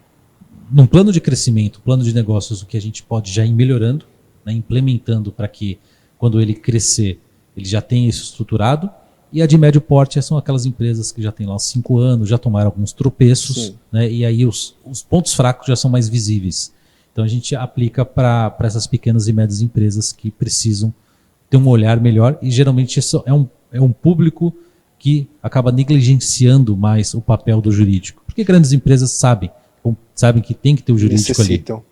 num plano de crescimento, plano de negócios, o que a gente pode já ir melhorando, né, implementando para que quando ele crescer, ele já tenha isso estruturado. E a de médio porte são aquelas empresas que já têm lá 5 anos, já tomaram alguns tropeços, né, e aí os pontos fracos já são mais visíveis. Então a gente aplica para essas pequenas e médias empresas que precisam ter um olhar melhor e geralmente isso é um público que acaba negligenciando mais o papel do jurídico. Porque grandes empresas sabem que tem que ter o jurídico
Necessitam.
ali.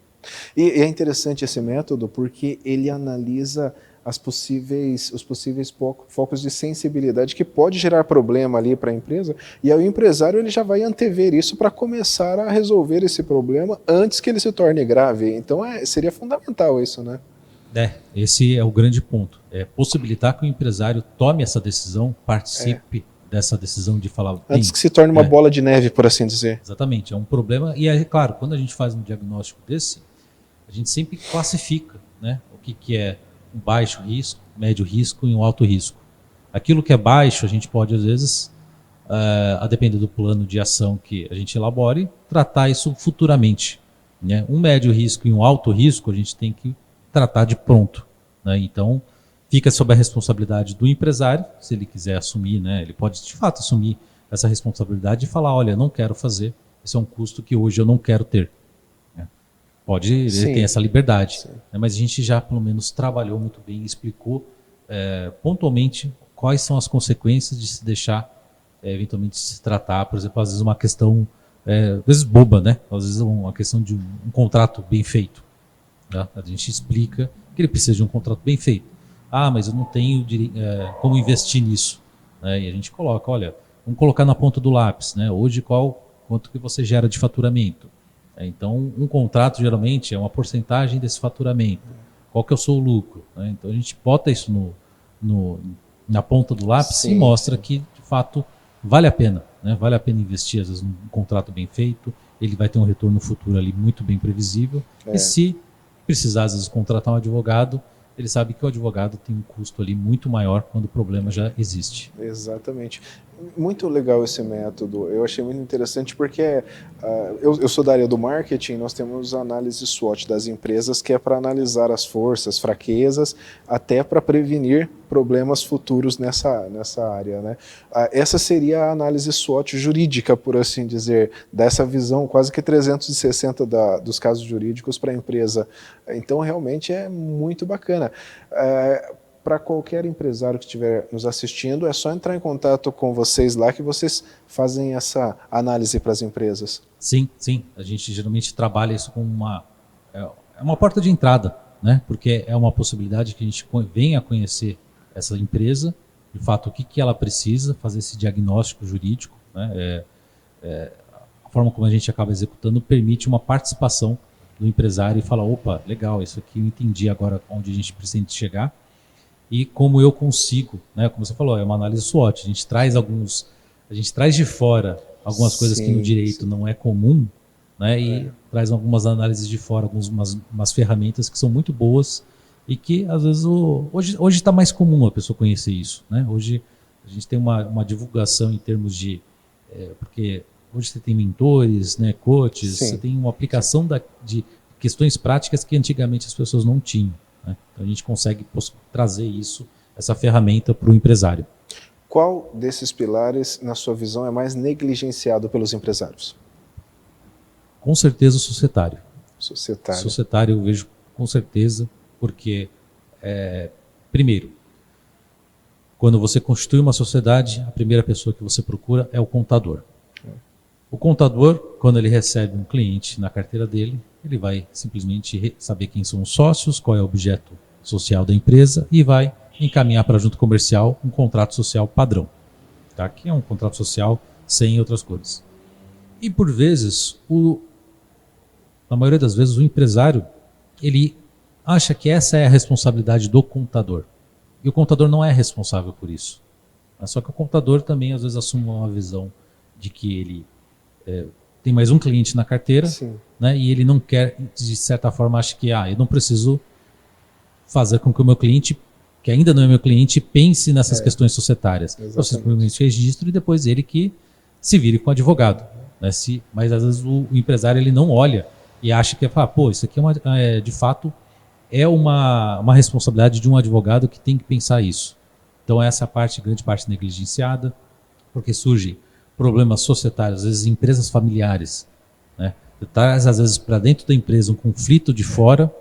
E é interessante esse método porque ele analisa os possíveis focos de sensibilidade que pode gerar problema ali para a empresa, e aí o empresário ele já vai antever isso para começar a resolver esse problema antes que ele se torne grave. Então seria fundamental isso, né?
Esse é o grande ponto. É possibilitar que o empresário tome essa decisão, participe dessa decisão de falar...
Antes que se torne uma bola de neve, por assim dizer.
Exatamente, é um problema. E é claro, quando a gente faz um diagnóstico desse, a gente sempre classifica, né, o que é um baixo risco, médio risco e um alto risco. Aquilo que é baixo, a gente pode, às vezes, a depender do plano de ação que a gente elabore, tratar isso futuramente. Né? Um médio risco e um alto risco, a gente tem que tratar de pronto. Né? Então, fica sob a responsabilidade do empresário, se ele quiser assumir, né? Ele pode, de fato, assumir essa responsabilidade e falar, olha, não quero fazer, esse é um custo que hoje eu não quero ter. Ele tem essa liberdade, né? Mas a gente já pelo menos trabalhou muito bem e explicou pontualmente quais são as consequências de se deixar eventualmente se tratar, por exemplo, às vezes uma questão às vezes boba, né? Às vezes uma questão de um contrato bem feito, né? A gente explica que ele precisa de um contrato bem feito. Mas eu não tenho como investir nisso, né? E a gente coloca, olha, vamos colocar na ponta do lápis, né? Hoje quanto que você gera de faturamento? Então, um contrato geralmente é uma porcentagem desse faturamento. Qual que é o seu lucro? Né? Então, a gente bota isso na ponta do lápis e mostra que, de fato, vale a pena. Né? Vale a pena investir, às vezes, num contrato bem feito. Ele vai ter um retorno futuro ali muito bem previsível. E se precisar, às vezes, contratar um advogado, ele sabe que o advogado tem um custo ali muito maior quando o problema já existe.
Exatamente. Muito legal esse método. Eu achei muito interessante porque eu sou da área do marketing, nós temos a análise SWOT das empresas, que é para analisar as forças, fraquezas, até para prevenir problemas futuros nessa área, né? Essa seria a análise SWOT jurídica, por assim dizer, dessa visão quase que 360 dos casos jurídicos para a empresa. Então, realmente é muito bacana. Para qualquer empresário que estiver nos assistindo, é só entrar em contato com vocês lá que vocês fazem essa análise para as empresas.
Sim. A gente geralmente trabalha isso como uma porta de entrada, né? Porque é uma possibilidade que a gente venha a conhecer essa empresa, de fato, o que ela precisa, fazer esse diagnóstico jurídico. Né? A forma como a gente acaba executando permite uma participação do empresário e falar, opa, legal, isso aqui eu entendi agora onde a gente precisa chegar. E como eu consigo, né, como você falou, é uma análise SWOT, a gente traz de fora algumas coisas que no direito não é comum, né, e traz algumas análises de fora, umas ferramentas que são muito boas e que às vezes hoje está mais comum a pessoa conhecer isso, né? Hoje a gente tem uma divulgação em termos de porque hoje você tem mentores, né, coaches, você tem uma aplicação de questões práticas que antigamente as pessoas não tinham. Né? Então a gente consegue trazer essa ferramenta para o empresário.
Qual desses pilares, na sua visão, é mais negligenciado pelos empresários?
Com certeza o societário.
Societário.
Societário eu vejo com certeza, porque, primeiro, quando você constitui uma sociedade, a primeira pessoa que você procura é o contador. O contador, quando ele recebe um cliente na carteira dele, ele vai simplesmente saber quem são os sócios, qual é o objeto social da empresa e vai encaminhar para a junta comercial um contrato social padrão, tá? Que é um contrato social sem outras coisas. E por vezes, na maioria das vezes, o empresário ele acha que essa é a responsabilidade do contador. E o contador não é responsável por isso. Só que o contador também às vezes assume uma visão de que ele tem mais um cliente na carteira, né, e ele não quer, de certa forma, acha que eu não preciso fazer com que o meu cliente, que ainda não é meu cliente, pense nessas questões societárias. Eu simplesmente registro e depois ele que se vire com o advogado. Né, mas às vezes o empresário ele não olha e acha que isso aqui de fato é uma responsabilidade de um advogado que tem que pensar isso. Então essa grande parte negligenciada, porque surge problemas societários, às vezes empresas familiares, né? Traz às vezes para dentro da empresa um conflito de fora,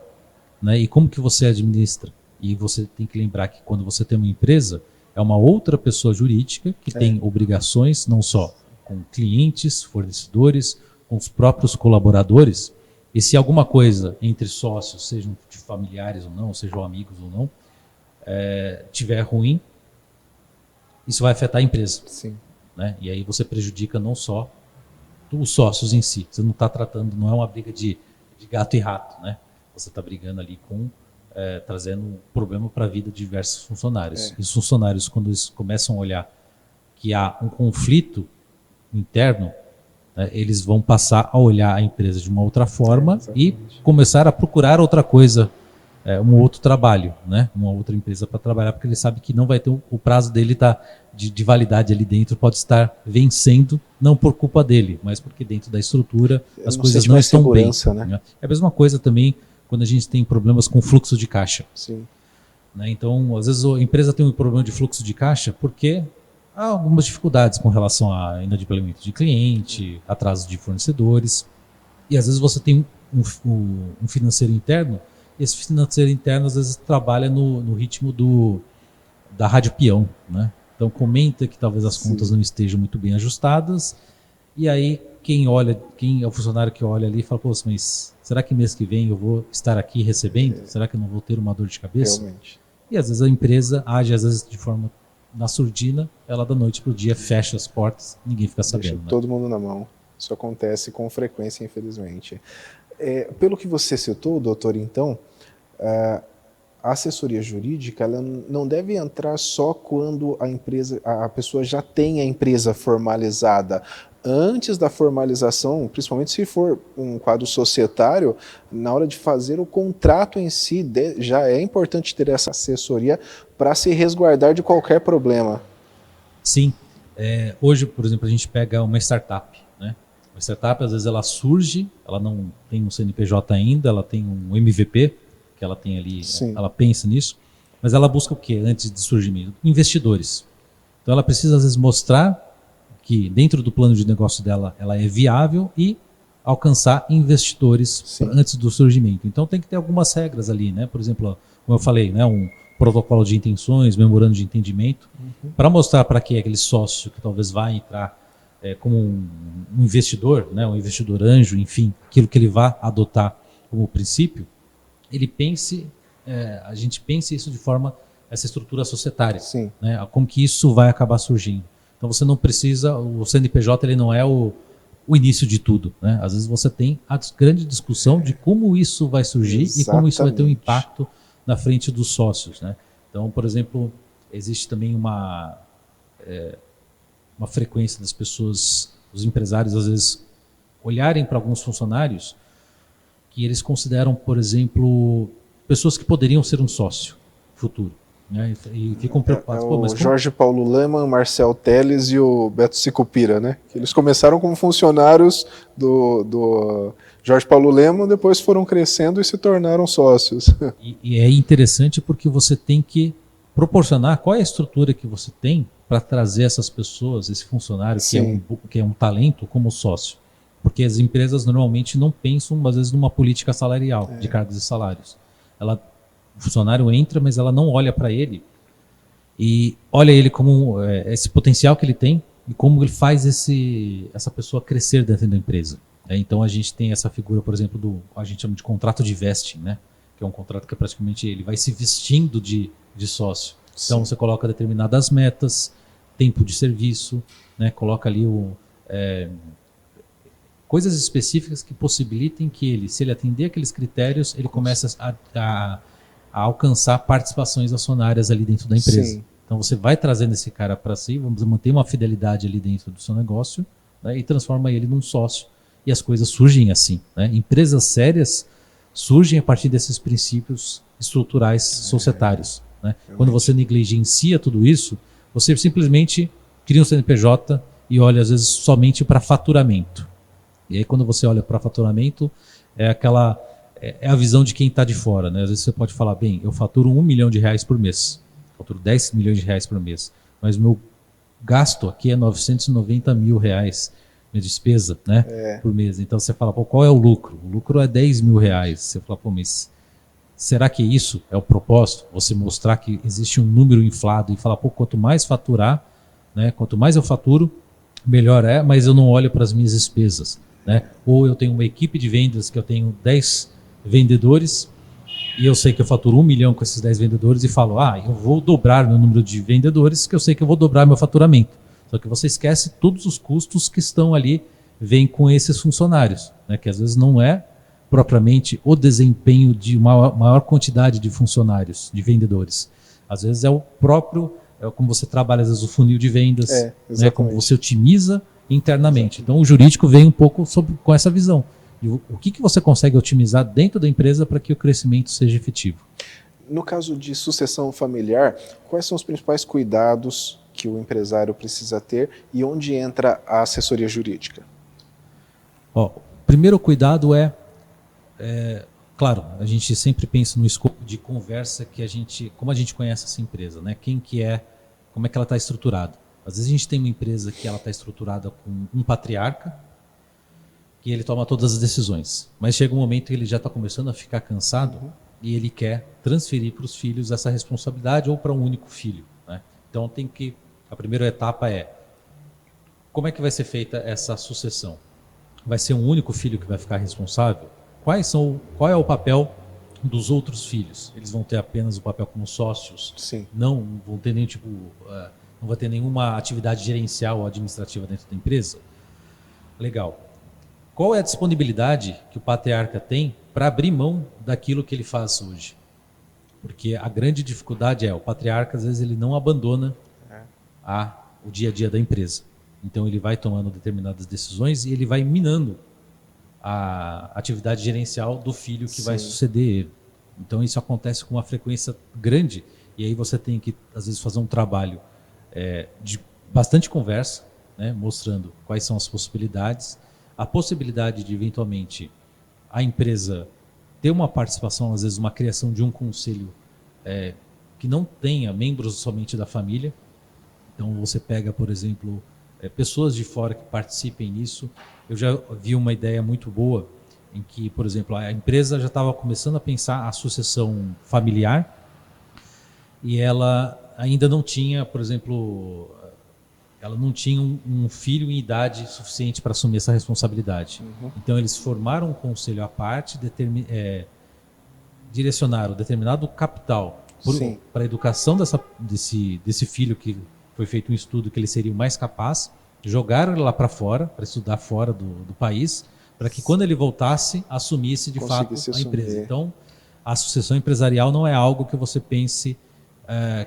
né? E como que você administra? E você tem que lembrar que quando você tem uma empresa, é uma outra pessoa jurídica que tem obrigações não só com clientes, fornecedores, com os próprios colaboradores. E se alguma coisa entre sócios, sejam de familiares ou não, sejam amigos ou não, tiver ruim, isso vai afetar a empresa.
Sim.
Né? E aí você prejudica não só os sócios em si. Você não está tratando, não é uma briga de gato e rato, né? Você está brigando ali trazendo um problema para a vida de diversos funcionários. E os funcionários, quando eles começam a olhar que há um conflito interno, né, eles vão passar a olhar a empresa de uma outra forma e começar a procurar outra coisa, um outro trabalho, né, uma outra empresa para trabalhar, porque ele sabe que não vai ter o prazo dele de validade ali dentro, pode estar vencendo, não por culpa dele, mas porque dentro da estrutura as coisas não estão bem. Né? É a mesma coisa também quando a gente tem problemas com fluxo de caixa.
Sim.
Né? Então, às vezes a empresa tem um problema de fluxo de caixa porque há algumas dificuldades com relação a inadimplemento de cliente, atraso de fornecedores, e às vezes você tem um financeiro interno, e esse financeiro interno às vezes trabalha no ritmo da rádio peão, né? Então comenta que talvez as contas não estejam muito bem ajustadas, e aí quem é o funcionário que olha ali e fala, pô, mas será que mês que vem eu vou estar aqui recebendo? Será que eu não vou ter uma dor de cabeça?
Realmente.
E às vezes a empresa age às vezes de forma na surdina, ela da noite para o dia fecha as portas, ninguém fica sabendo.
Deixa todo mundo na mão. Isso acontece com frequência, infelizmente. Pelo que você citou, doutor, então, a assessoria jurídica ela não deve entrar só quando a pessoa já tem a empresa formalizada. Antes da formalização, principalmente se for um quadro societário, na hora de fazer o contrato em si, já é importante ter essa assessoria para se resguardar de qualquer problema.
Sim. Hoje, por exemplo, a gente pega uma startup. Né? Uma startup, às vezes, ela surge, ela não tem um CNPJ ainda, ela tem um MVP, que ela tem ali, ela pensa nisso, mas ela busca o quê antes de surgimento? Investidores. Então ela precisa, às vezes, mostrar que dentro do plano de negócio dela ela é viável e alcançar investidores antes do surgimento. Então tem que ter algumas regras ali, né? Por exemplo, como eu falei, né? Um protocolo de intenções, memorando de entendimento, para mostrar para que aquele sócio que talvez vai entrar como um investidor, né? Um investidor anjo, enfim, aquilo que ele vai adotar como princípio, ele pense, a gente pense isso de forma, essa estrutura societária, né? Como que isso vai acabar surgindo. Então você não precisa, o CNPJ ele não é o início de tudo, né? Às vezes você tem a grande discussão de como isso vai surgir e como isso vai ter um impacto na frente dos sócios, né? Então, por exemplo, existe também uma frequência das pessoas, os empresários às vezes olharem para alguns funcionários que eles consideram, por exemplo, pessoas que poderiam ser um sócio futuro. Né? E ficam preocupados.
O Jorge Paulo Lemann, Marcel Teles e o Beto Sicupira, né? Eles começaram como funcionários do Jorge Paulo Lemann, depois foram crescendo e se tornaram sócios.
E é interessante porque você tem que proporcionar qual é a estrutura que você tem para trazer essas pessoas, esse funcionário que é um talento como sócio. Porque as empresas normalmente não pensam, às vezes, numa política salarial, de cargos e salários. O funcionário entra, mas ela não olha para ele e olha ele como esse potencial que ele tem e como ele faz essa pessoa crescer dentro da empresa. Então a gente tem essa figura, por exemplo, a gente chama de contrato de vesting, né? Que é um contrato que praticamente ele vai se vestindo de sócio. Então você coloca determinadas metas, tempo de serviço, né? Coloca ali coisas específicas que possibilitem que ele, se ele atender aqueles critérios, ele começa a alcançar participações acionárias ali dentro da empresa. Então você vai trazendo esse cara para si, vamos manter uma fidelidade ali dentro do seu negócio, né, e transforma ele num sócio. E as coisas surgem assim. Né? Empresas sérias surgem a partir desses princípios estruturais societários. Né? Quando você negligencia tudo isso, você simplesmente cria um CNPJ e olha às vezes somente para faturamento. E aí quando você olha para faturamento, é a visão de quem está de fora. Né? Às vezes você pode falar, bem, eu faturo R$1 milhão por mês, faturo R$10 milhões por mês, mas o meu gasto aqui é R$990 mil, minha despesa, né, por mês. Então você fala, pô, qual é o lucro? O lucro é R$10 mil. Você fala, pô, mas será que isso é o propósito? Você mostrar que existe um número inflado e falar, pô, quanto mais faturar, né, quanto mais eu faturo, melhor é, mas eu não olho para as minhas despesas, né? Ou eu tenho uma equipe de vendas que eu tenho 10 vendedores e eu sei que eu faturo 1 milhão com esses 10 vendedores e falo, eu vou dobrar meu número de vendedores, que eu sei que eu vou dobrar meu faturamento. Só que você esquece todos os custos que estão ali, vêm com esses funcionários, né? Que às vezes não é propriamente o desempenho de uma maior quantidade de funcionários, de vendedores. Às vezes é o próprio, como você trabalha, às vezes, o funil de vendas, né? Como você otimiza internamente. Então o jurídico vem um pouco com essa visão. O que você consegue otimizar dentro da empresa para que o crescimento seja efetivo?
No caso de sucessão familiar, quais são os principais cuidados que o empresário precisa ter e onde entra a assessoria jurídica?
O primeiro cuidado claro, a gente sempre pensa no escopo de conversa como a gente conhece essa empresa, né? Como é que ela está estruturada. Às vezes a gente tem uma empresa que ela está estruturada com um patriarca, que ele toma todas as decisões. Mas chega um momento que ele já está começando a ficar cansado e ele quer transferir para os filhos essa responsabilidade ou para um único filho, né? Então a primeira etapa como é que vai ser feita essa sucessão? Vai ser um único filho que vai ficar responsável? Qual é o papel dos outros filhos? Eles vão ter apenas o papel como sócios?
Sim.
Não vão ter não vai ter nenhuma atividade gerencial ou administrativa dentro da empresa? Legal. Qual é a disponibilidade que o patriarca tem para abrir mão daquilo que ele faz hoje? Porque a grande dificuldade o patriarca, às vezes, ele não abandona o dia a dia da empresa. Então, ele vai tomando determinadas decisões e ele vai minando a atividade gerencial do filho que vai suceder ele. Então, isso acontece com uma frequência grande e aí você tem que, às vezes, fazer um trabalho de bastante conversa, né, mostrando quais são as possibilidades, a possibilidade de, eventualmente, a empresa ter uma participação, às vezes uma criação de um conselho que não tenha membros somente da família. Então você pega, por exemplo, pessoas de fora que participem nisso. Eu já vi uma ideia muito boa em que, por exemplo, a empresa já estava começando a pensar a sucessão familiar e ela ainda não tinha, por exemplo, ela não tinha um filho em idade suficiente para assumir essa responsabilidade. Então eles formaram um conselho à parte, direcionaram determinado capital para a educação desse filho, que foi feito um estudo que ele seria o mais capaz, jogaram ele lá para fora, para estudar fora do país, para que quando ele voltasse, assumisse de fato a empresa. Então, a sucessão empresarial não é algo que você pense,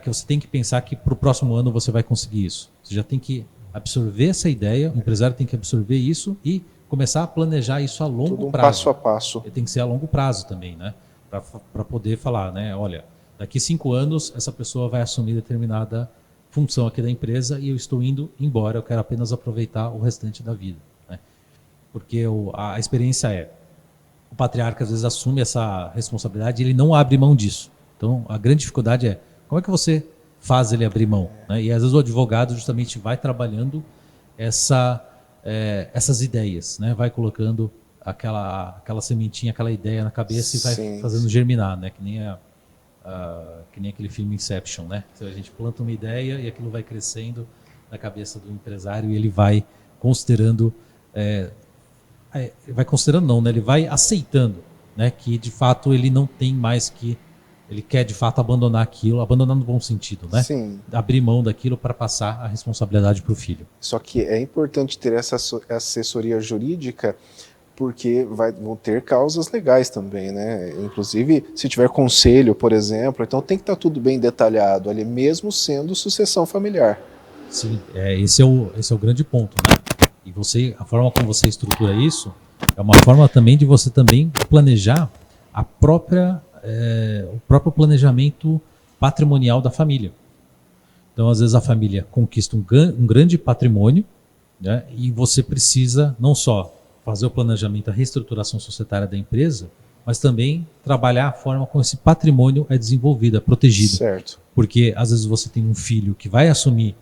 que você tem que pensar que para o próximo ano você vai conseguir isso. Você já tem que absorver essa ideia, o empresário tem que absorver isso e começar a planejar isso a longo prazo.
Passo a passo.
Tem que ser a longo prazo também, né? Para poder falar, né? Olha, daqui 5 anos essa pessoa vai assumir determinada função aqui da empresa e eu estou indo embora, eu quero apenas aproveitar o restante da vida, né? Porque a experiência o patriarca às vezes assume essa responsabilidade e ele não abre mão disso. Então a grande dificuldade como é que você faz ele abrir mão, né? E às vezes o advogado justamente vai trabalhando essas ideias, né? Vai colocando aquela sementinha, aquela ideia na cabeça e vai fazendo germinar, né? Que nem aquele filme Inception, né? Então, a gente planta uma ideia e aquilo vai crescendo na cabeça do empresário e ele vai considerando, não, né? Ele vai aceitando, né? Que de fato ele não tem mais ele quer de fato abandonar aquilo, abandonar no bom sentido, né?
Sim.
Abrir mão daquilo para passar a responsabilidade para o filho.
Só que é importante ter essa assessoria jurídica, porque vão ter causas legais também, né? Inclusive, se tiver conselho, por exemplo, então tem que estar tudo bem detalhado ali, mesmo sendo sucessão familiar.
Sim, esse é o grande ponto, né? E a forma como você estrutura isso é uma forma também de você também planejar o próprio planejamento patrimonial da família. Então, às vezes a família conquista um grande patrimônio, né? E você precisa não só fazer o planejamento, a reestruturação societária da empresa, mas também trabalhar a forma como esse patrimônio é desenvolvido, é protegido.
Certo.
Porque às vezes você tem um filho que vai assumir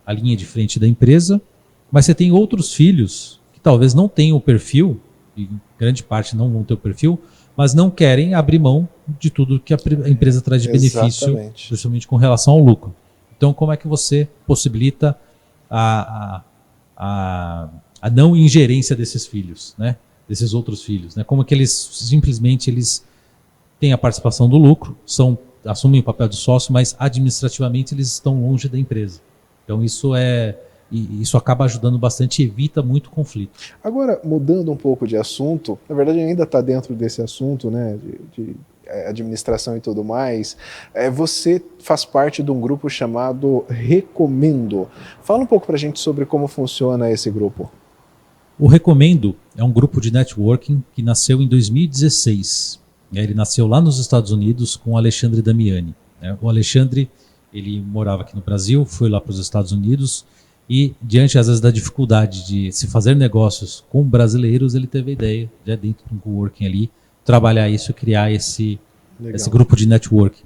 a linha de frente da empresa, mas você tem outros filhos que talvez não tenham o perfil, e grande parte não vão ter o perfil, mas não querem abrir mão de tudo que a empresa traz de benefício, principalmente com relação ao lucro. Então, como é que você possibilita a não ingerência desses filhos, né? Desses outros filhos, né? Como que eles simplesmente têm a participação do lucro, assumem o papel de sócio, mas administrativamente eles estão longe da empresa. Então isso acaba ajudando bastante e evita muito conflito.
Agora, mudando um pouco de assunto, na verdade ainda está dentro desse assunto, né, de administração e tudo mais, você faz parte de um grupo chamado Recomendo. Fala um pouco para a gente sobre como funciona esse grupo.
O Recomendo é um grupo de networking que nasceu em 2016. Ele nasceu lá nos Estados Unidos com o Alexandre Damiani. O Alexandre, ele morava aqui no Brasil, foi lá para os Estados Unidos e, diante às vezes da dificuldade de se fazer negócios com brasileiros, ele teve a ideia, já dentro de um coworking ali, trabalhar isso e criar esse grupo de networking.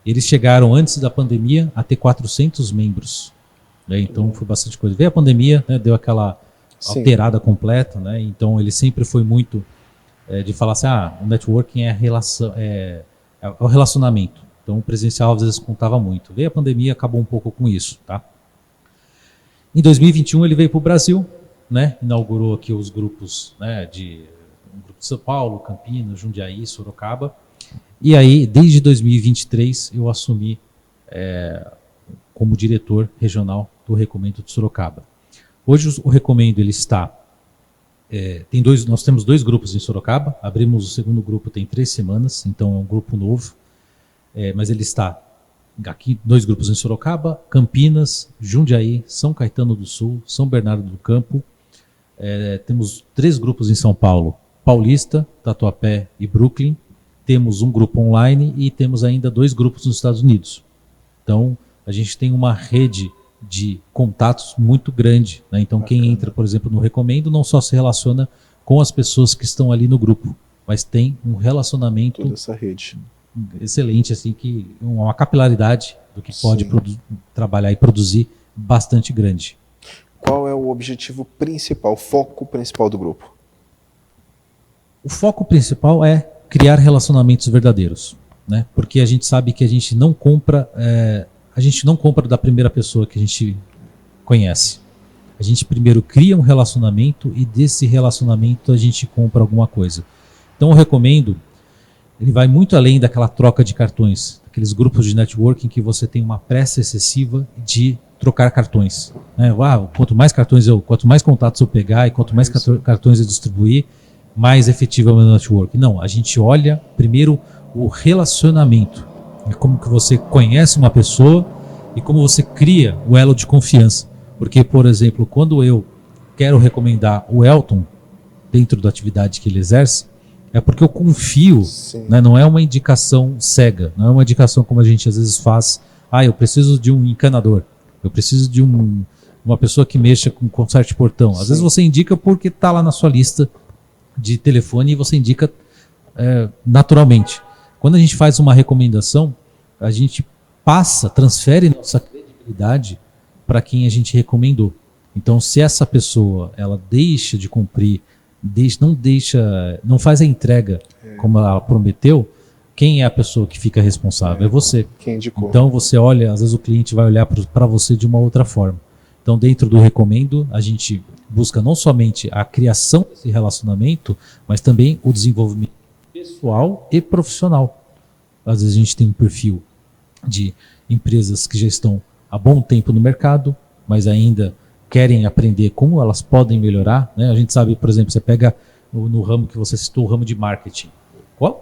Eles chegaram antes da pandemia a ter 400 membros. Então foi bastante coisa. Veio a pandemia, deu aquela alterada completa, né? Então ele sempre foi muito de falar assim, o networking é o relacionamento. Então o presencial às vezes contava muito. Veio a pandemia, acabou um pouco com isso, tá? Em 2021 ele veio para o Brasil, né? Inaugurou aqui os grupos, né, um grupo de São Paulo, Campinas, Jundiaí, Sorocaba. E aí, desde 2023, eu assumi como diretor regional do Recomendo de Sorocaba. Hoje o Recomendo ele está nós temos 2 grupos em Sorocaba, abrimos o segundo grupo tem 3 semanas, então é um grupo novo, mas ele está aqui 2 grupos em Sorocaba, Campinas, Jundiaí, São Caetano do Sul, São Bernardo do Campo, temos 3 grupos em São Paulo, Paulista, Tatuapé e Brooklyn, temos um grupo online e temos ainda 2 grupos nos Estados Unidos. Então a gente tem uma rede de contatos muito grande, né? Então quem entra, por exemplo, no Recomendo não só se relaciona com as pessoas que estão ali no grupo, mas tem um relacionamento
toda essa rede
excelente, assim, que uma capilaridade do que pode trabalhar e produzir bastante grande.
Qual é o objetivo principal, o foco principal do grupo?
O foco principal é criar relacionamentos verdadeiros, né? Porque a gente sabe que a gente não compra da primeira pessoa que a gente conhece. A gente primeiro cria um relacionamento e desse relacionamento a gente compra alguma coisa. Então eu recomendo, ele vai muito além daquela troca de cartões, aqueles grupos de networking que você tem uma pressa excessiva de trocar cartões, né? Quanto mais contatos eu pegar e quanto mais cartões eu distribuir, mais efetivo é o meu network. Não, a gente olha primeiro o relacionamento, como que você conhece uma pessoa e como você cria o elo de confiança. Porque, por exemplo, quando eu quero recomendar o Elton dentro da atividade que ele exerce, é porque eu confio, né? Não é uma indicação cega, não é uma indicação como a gente às vezes faz, eu preciso de um encanador, eu preciso de uma pessoa que mexa com conserto de portão. Às vezes você indica porque está lá na sua lista de telefone e você indica naturalmente. Quando a gente faz uma recomendação, a gente transfere nossa credibilidade para quem a gente recomendou. Então, se essa pessoa ela deixa de cumprir, não faz a entrega como ela prometeu, quem é a pessoa que fica responsável? É você.
Quem indicou.
Então você olha, às vezes o cliente vai olhar para você de uma outra forma. Então, dentro do Recomendo, a gente busca não somente a criação desse relacionamento, mas também o desenvolvimento pessoal e profissional. Às vezes a gente tem um perfil de empresas que já estão há bom tempo no mercado, mas ainda querem aprender como elas podem melhorar, né? A gente sabe, por exemplo, você pega no ramo que você citou, o ramo de marketing.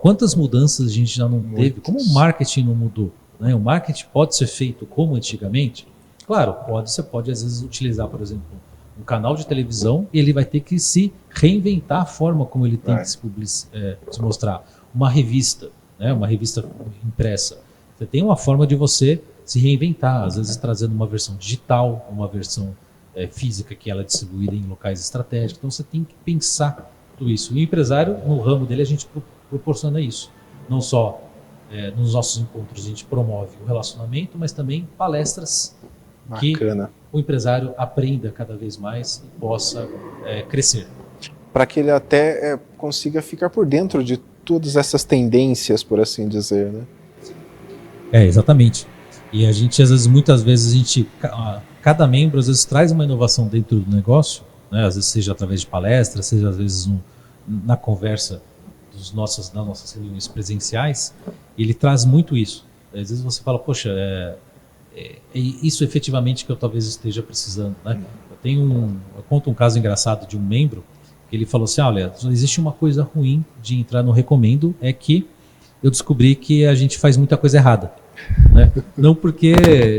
Quantas mudanças a gente já não teve? Como o marketing não mudou, né? O marketing pode ser feito como antigamente? Claro, você pode às vezes utilizar, por exemplo, um canal de televisão e ele vai ter que se reinventar a forma como ele tem que se mostrar. Uma revista, né? Uma revista impressa. Você tem uma forma de você se reinventar, às vezes trazendo uma versão digital, uma versão física que ela é distribuída em locais estratégicos. Então você tem que pensar tudo isso. E o empresário, no ramo dele, a gente proporciona isso. Não só nos nossos encontros a gente promove o relacionamento, mas também palestras que o empresário aprenda cada vez mais e possa crescer.
Para que ele até consiga ficar por dentro de todas essas tendências, por assim dizer, né?
Exatamente. E a gente, às vezes, muitas vezes, cada membro, às vezes, traz uma inovação dentro do negócio, né? Às vezes seja através de palestras, seja às vezes na conversa das nossas reuniões presenciais, ele traz muito isso. Às vezes você fala, poxa, é isso efetivamente que eu talvez esteja precisando, né? Eu conto um caso engraçado de um membro, que ele falou assim, olha, existe uma coisa ruim de entrar no Recomendo, é que eu descobri que a gente faz muita coisa errada. Né? Não porque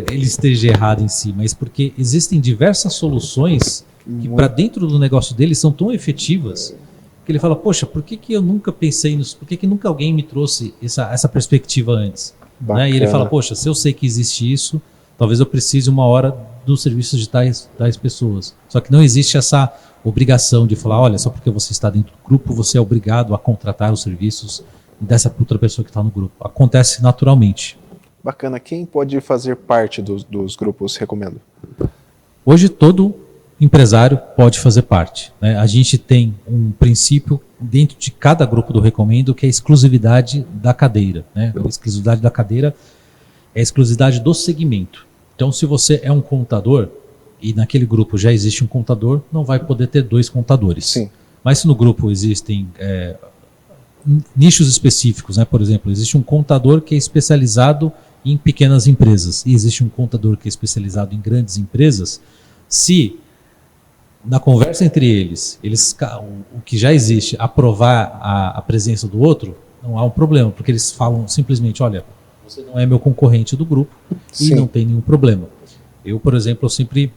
ele esteja errado em si, mas porque existem diversas soluções que para dentro do negócio dele são tão efetivas que ele fala, poxa, por que eu nunca pensei nisso? Por que nunca alguém me trouxe essa perspectiva antes? Né? E ele fala, poxa, se eu sei que existe isso, talvez eu precise uma hora dos serviços de tais pessoas. Só que não existe essa obrigação de falar, olha, só porque você está dentro do grupo, você é obrigado a contratar os serviços dessa outra pessoa que está no grupo. Acontece naturalmente.
Bacana. Quem pode fazer parte dos grupos Recomendo?
Hoje todo empresário pode fazer parte. Né? A gente tem um princípio dentro de cada grupo do Recomendo que é a exclusividade da cadeira. Né? A exclusividade da cadeira é a exclusividade do segmento. Então, se você é um contador e naquele grupo já existe um contador, não vai poder ter 2 contadores.
Sim.
Mas se no grupo existem nichos específicos, né? Por exemplo, existe um contador que é especializado em pequenas empresas e existe um contador que é especializado em grandes empresas, se na conversa entre eles o que já existe, aprovar a presença do outro, não há um problema, porque eles falam simplesmente, olha, você não é meu concorrente do grupo. Sim. E não tem nenhum problema. Eu, por exemplo, eu sempre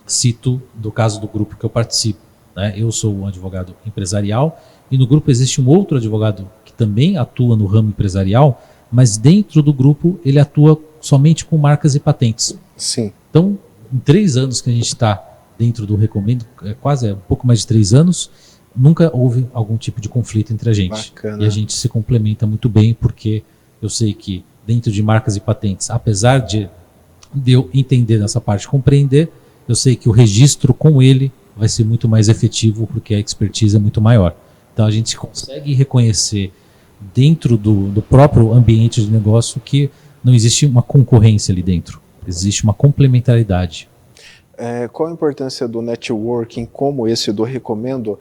cito do caso do grupo que eu participo. Né? Eu sou um advogado empresarial e no grupo existe um outro advogado que também atua no ramo empresarial, mas dentro do grupo ele atua somente com marcas e patentes.
Sim.
Então, em 3 anos que a gente está dentro do Recomendo, quase um pouco mais de 3 anos, nunca houve algum tipo de conflito entre a gente.
Bacana.
E a gente se complementa muito bem, porque eu sei que dentro de marcas e patentes, apesar de eu entender nessa parte, compreender, eu sei que o registro com ele vai ser muito mais efetivo, porque a expertise é muito maior. Então a gente consegue reconhecer dentro do próprio ambiente de negócio que não existe uma concorrência ali dentro, existe uma complementaridade.
Qual a importância do networking como esse do Recomendo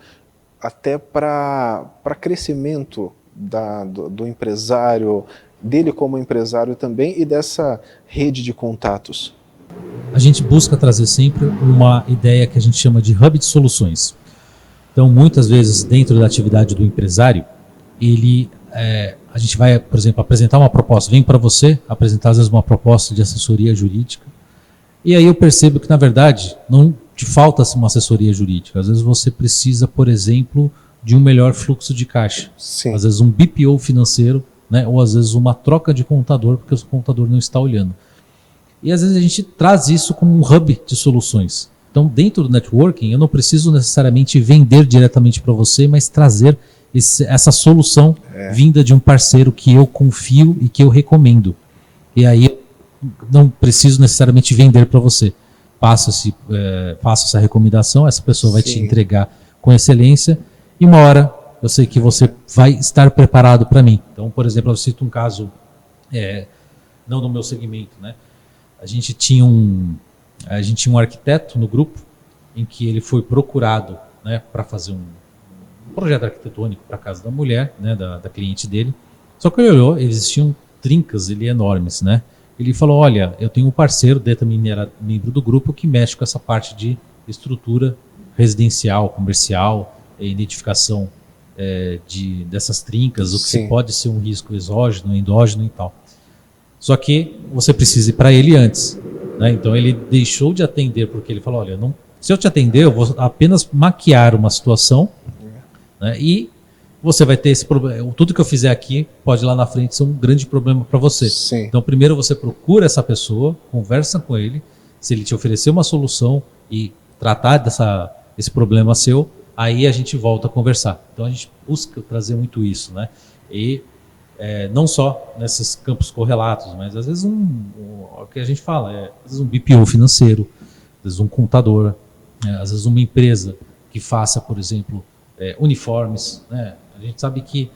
até para crescimento do empresário, dele como empresário também e dessa rede de contatos?
A gente busca trazer sempre uma ideia que a gente chama de hub de soluções. Então, muitas vezes, dentro da atividade do empresário, a gente vai, por exemplo, apresentar uma proposta, vem para você apresentar, às vezes, uma proposta de assessoria jurídica, e aí eu percebo que, na verdade, não te falta uma assessoria jurídica. Às vezes você precisa, por exemplo, de um melhor fluxo de caixa.
Sim.
Às vezes um BPO financeiro, né? Ou às vezes uma troca de contador, porque o contador não está olhando. E às vezes a gente traz isso como um hub de soluções. Então, dentro do networking, eu não preciso necessariamente vender diretamente para você, mas trazer essa solução vinda de um parceiro que eu confio e que eu recomendo. E aí não preciso necessariamente vender para você. Faça essa recomendação, essa pessoa vai te entregar com excelência e uma hora eu sei que você vai estar preparado para mim. Então, por exemplo, eu cito um caso, não no meu segmento, né? A gente tinha um arquiteto no grupo em que ele foi procurado, né, para fazer um projeto arquitetônico para a casa da mulher, né, da cliente dele. Só que ele olhou, existiam trincas enormes, né? Ele falou, olha, eu tenho um parceiro, daí também era membro do grupo, que mexe com essa parte de estrutura residencial, comercial, identificação dessas trincas, o que se pode ser um risco exógeno, endógeno e tal. Só que você precisa ir para ele antes. Né? Então ele deixou de atender, porque ele falou, olha, se eu te atender, eu vou apenas maquiar uma situação, né, e você vai ter esse problema. Tudo que eu fizer aqui pode lá na frente ser um grande problema para você.
Sim.
Então, primeiro você procura essa pessoa, conversa com ele, se ele te oferecer uma solução e tratar esse problema seu, aí a gente volta a conversar. Então, a gente busca trazer muito isso, né? E não só nesses campos correlatos, mas às vezes o que a gente fala às vezes um BPO financeiro, às vezes um contador, às vezes uma empresa que faça, por exemplo, uniformes, né? A gente sabe que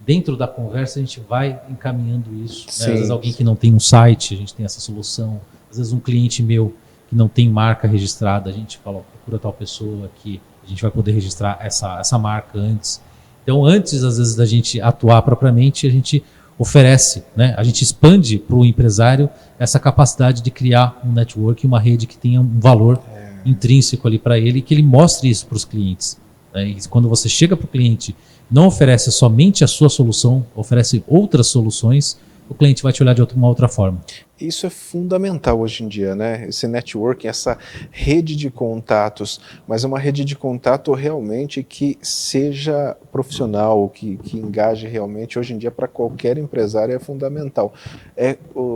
dentro da conversa a gente vai encaminhando isso. Né?
Sim.
Às vezes alguém que não tem um site, a gente tem essa solução. Às vezes um cliente meu que não tem marca registrada, a gente fala, procura tal pessoa que a gente vai poder registrar essa marca antes. Então, antes, às vezes, da gente atuar propriamente, a gente oferece, né? A gente expande para o empresário essa capacidade de criar um network, uma rede que tenha um valor intrínseco ali para ele e que ele mostre isso para os clientes. Né? E quando você chega para o cliente, não oferece somente a sua solução, oferece outras soluções, o cliente vai te olhar de uma outra forma.
Isso é fundamental hoje em dia, né? Esse networking, essa rede de contatos, mas é uma rede de contato realmente que seja profissional, que engaje realmente. Hoje em dia, para qualquer empresário é fundamental.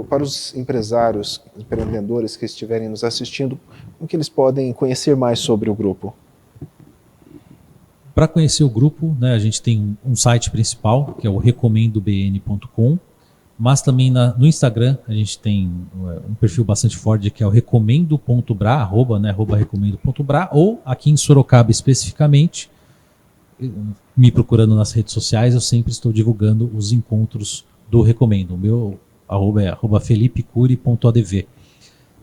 Para os empresários, empreendedores que estiverem nos assistindo, como que eles podem conhecer mais sobre o grupo?
Para conhecer o grupo, né, a gente tem um site principal, que é o recomendobn.com. Mas também no Instagram a gente tem um perfil bastante forte que é o recomendo.bra, arroba recomendo.bra, ou aqui em Sorocaba especificamente, me procurando nas redes sociais, eu sempre estou divulgando os encontros do Recomendo. O meu arroba é felipecuri.adv.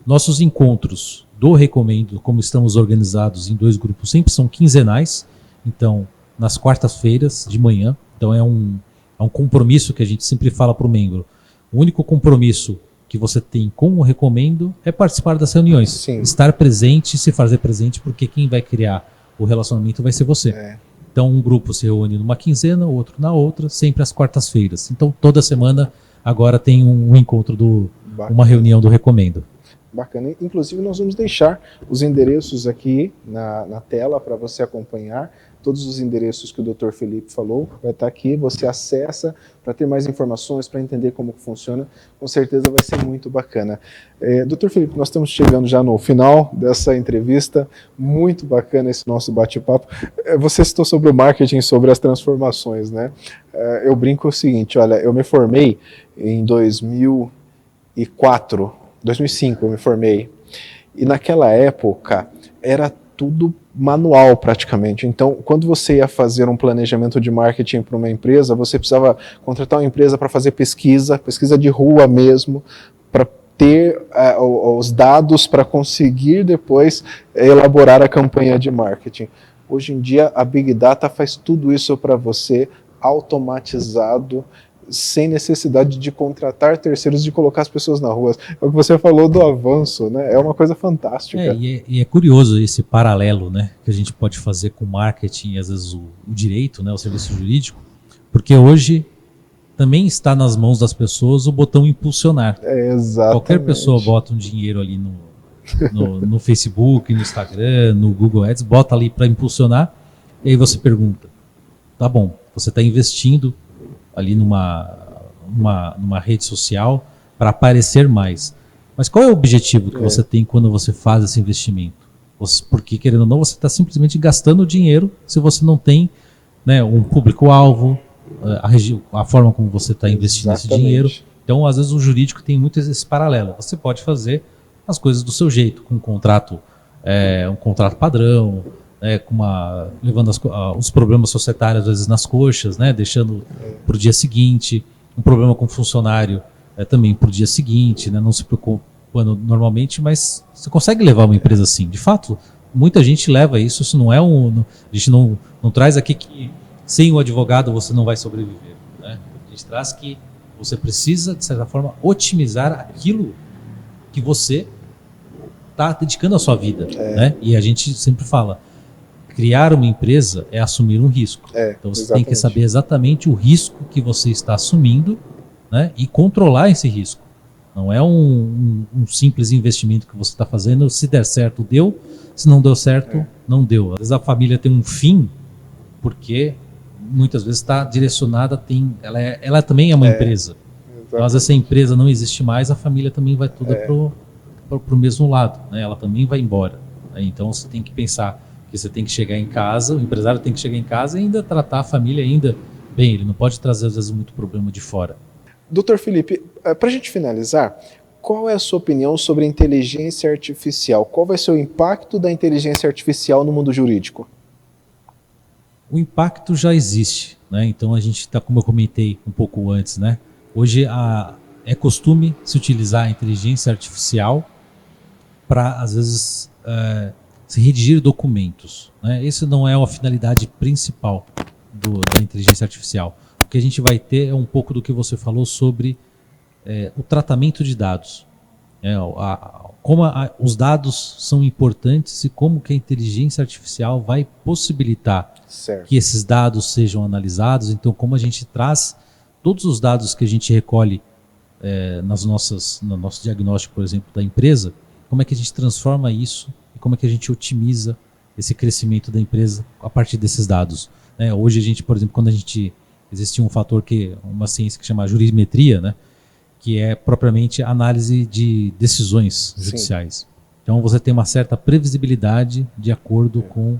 Nossos encontros do Recomendo, como estamos organizados em 2 grupos, sempre são quinzenais, então nas quartas-feiras de manhã, então é um compromisso que a gente sempre fala para o membro. O único compromisso que você tem com o Recomendo é participar das reuniões.
Sim.
Estar presente, se fazer presente, porque quem vai criar o relacionamento vai ser você. Então um grupo se reúne numa quinzena, o outro na outra, sempre às quartas-feiras. Então toda semana agora tem um encontro, uma reunião do Recomendo.
Bacana. Inclusive nós vamos deixar os endereços aqui na tela para você acompanhar. Todos os endereços que o Dr. Felipe falou vai estar aqui, você acessa para ter mais informações, para entender como funciona, com certeza vai ser muito bacana. Dr. Felipe, nós estamos chegando já no final dessa entrevista, muito bacana esse nosso bate-papo. Você citou sobre o marketing, sobre as transformações, né? Eu brinco o seguinte, olha, eu me formei em 2005 eu me formei, e naquela época era tudo manual praticamente. Então, quando você ia fazer um planejamento de marketing para uma empresa, você precisava contratar uma empresa para fazer pesquisa de rua mesmo, para ter os dados para conseguir depois elaborar a campanha de marketing. Hoje em dia, a Big Data faz tudo isso para você, automatizado, sem necessidade de contratar terceiros, de colocar as pessoas na rua. É o que você falou do avanço, né? É uma coisa fantástica.
E é curioso esse paralelo, né, que a gente pode fazer com o marketing e às vezes o direito, né, o serviço jurídico, porque hoje também está nas mãos das pessoas o botão impulsionar.
Exatamente.
Qualquer pessoa bota um dinheiro ali no Facebook, no Instagram, no Google Ads, bota ali para impulsionar, e aí você pergunta, tá bom, você está investindo ali numa rede social para aparecer mais. Mas qual é o objetivo que você tem quando você faz esse investimento? Porque, querendo ou não, você está simplesmente gastando dinheiro se você não tem, né, um público-alvo, a forma como você está investindo esse dinheiro. Então, às vezes, o jurídico tem muito esse paralelo. Você pode fazer as coisas do seu jeito, com um contrato padrão, levando os problemas societários às vezes nas coxas, né, deixando para o dia seguinte, um problema com o funcionário também para o dia seguinte, né, não se preocupando normalmente, mas você consegue levar uma empresa assim. De fato, muita gente leva isso, não é a gente não traz aqui que sem o advogado você não vai sobreviver, né? A gente traz que você precisa, de certa forma, otimizar aquilo que você está dedicando a sua vida, né? E a gente sempre fala, criar uma empresa é assumir um risco. Então você tem que saber exatamente o risco que você está assumindo, né, e controlar esse risco. Não é um simples investimento que você está fazendo, se der certo, deu, se não deu certo, não deu. Às vezes a família tem um fim, porque muitas vezes está direcionada, ela também é uma empresa. Então, às vezes se a empresa não existe mais, a família também vai toda para o mesmo lado, né? Ela também vai embora. Então você tem que pensar que você tem que chegar em casa, o empresário tem que chegar em casa e ainda tratar a família ainda bem, ele não pode trazer às vezes muito problema de fora.
Dr. Felipe, para a gente finalizar, qual é a sua opinião sobre a inteligência artificial? Qual vai ser o impacto da inteligência artificial no mundo jurídico?
O impacto já existe, né? Então a gente está, como eu comentei um pouco antes, né? Hoje é costume se utilizar a inteligência artificial para, às vezes, se redigir documentos, né? Essa não é a finalidade principal da inteligência artificial. O que a gente vai ter é um pouco do que você falou sobre o tratamento de dados. Como os dados são importantes e como que a inteligência artificial vai possibilitar que esses dados sejam analisados. Então, como a gente traz todos os dados que a gente recolhe no nosso diagnóstico, por exemplo, da empresa, como é que a gente transforma isso e como é que a gente otimiza esse crescimento da empresa a partir desses dados. Hoje a gente, por exemplo, existe um fator uma ciência que chama jurimetria, né? Que é propriamente análise de decisões judiciais. Então você tem uma certa previsibilidade de acordo com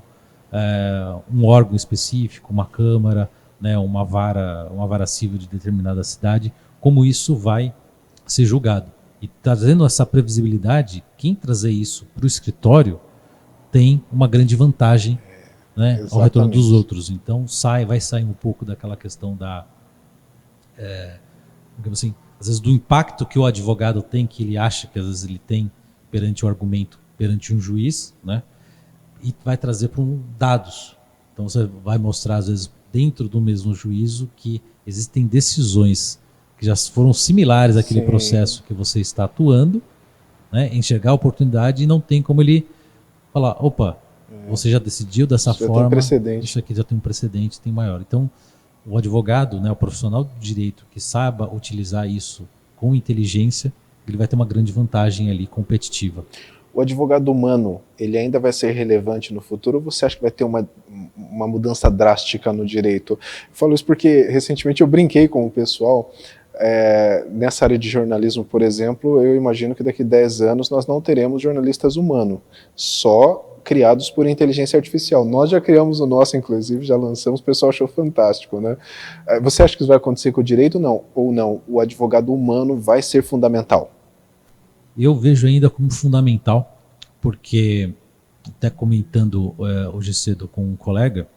um órgão específico, uma câmara, né, uma vara civil de determinada cidade, como isso vai ser julgado. E trazendo essa previsibilidade, quem trazer isso para o escritório tem uma grande vantagem, né, ao retorno dos outros. Então vai sair um pouco daquela questão assim, às vezes do impacto que o advogado tem, que ele acha que às vezes ele tem perante o argumento, perante um juiz, né? E vai trazer para dados. Então você vai mostrar, às vezes, dentro do mesmo juízo, que existem decisões que já foram similares àquele processo que você está atuando, né? Enxergar a oportunidade e não tem como ele falar, opa, você já decidiu dessa forma, isso aqui já tem um precedente, tem maior. Então, o advogado, né, o profissional do direito que saiba utilizar isso com inteligência, ele vai ter uma grande vantagem ali competitiva.
O advogado humano, ele ainda vai ser relevante no futuro ou você acha que vai ter uma mudança drástica no direito? Eu falo isso porque recentemente eu brinquei com o pessoal, nessa área de jornalismo, por exemplo, eu imagino que daqui a 10 anos nós não teremos jornalistas humanos, só criados por inteligência artificial. Nós já criamos o nosso, inclusive, já lançamos, o pessoal achou fantástico, né? Você acha que isso vai acontecer com o direito ou não? O advogado humano vai ser fundamental?
Eu vejo ainda como fundamental, porque, até comentando hoje cedo com um colega,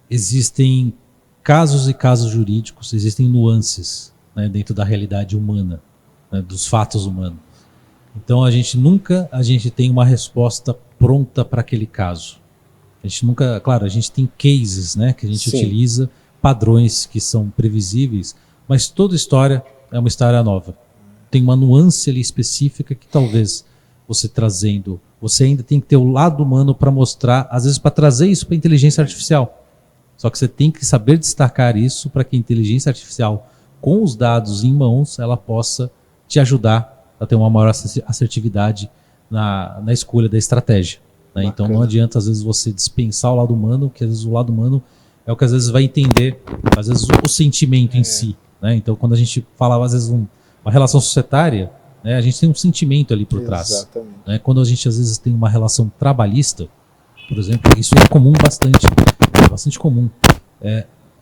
existem casos e casos jurídicos, existem nuances, né, dentro da realidade humana, né, dos fatos humanos. Então a gente tem uma resposta pronta para aquele caso. A gente nunca, claro, a gente tem cases, né, que a gente utiliza, padrões que são previsíveis, mas toda história é uma história nova. Tem uma nuance ali específica que talvez você ainda tem que ter o lado humano para mostrar, às vezes para trazer isso para a inteligência artificial. Só que você tem que saber destacar isso para que a inteligência artificial, com os dados em mãos, ela possa te ajudar a ter uma maior assertividade na escolha da estratégia, né? Então não adianta às vezes você dispensar o lado humano, que às vezes o lado humano é o que às vezes vai entender, às vezes o sentimento em si, né? Então quando a gente fala às vezes uma relação societária, né, a gente tem um sentimento ali por trás, né? Quando a gente às vezes tem uma relação trabalhista, por exemplo, isso é comum, bastante comum.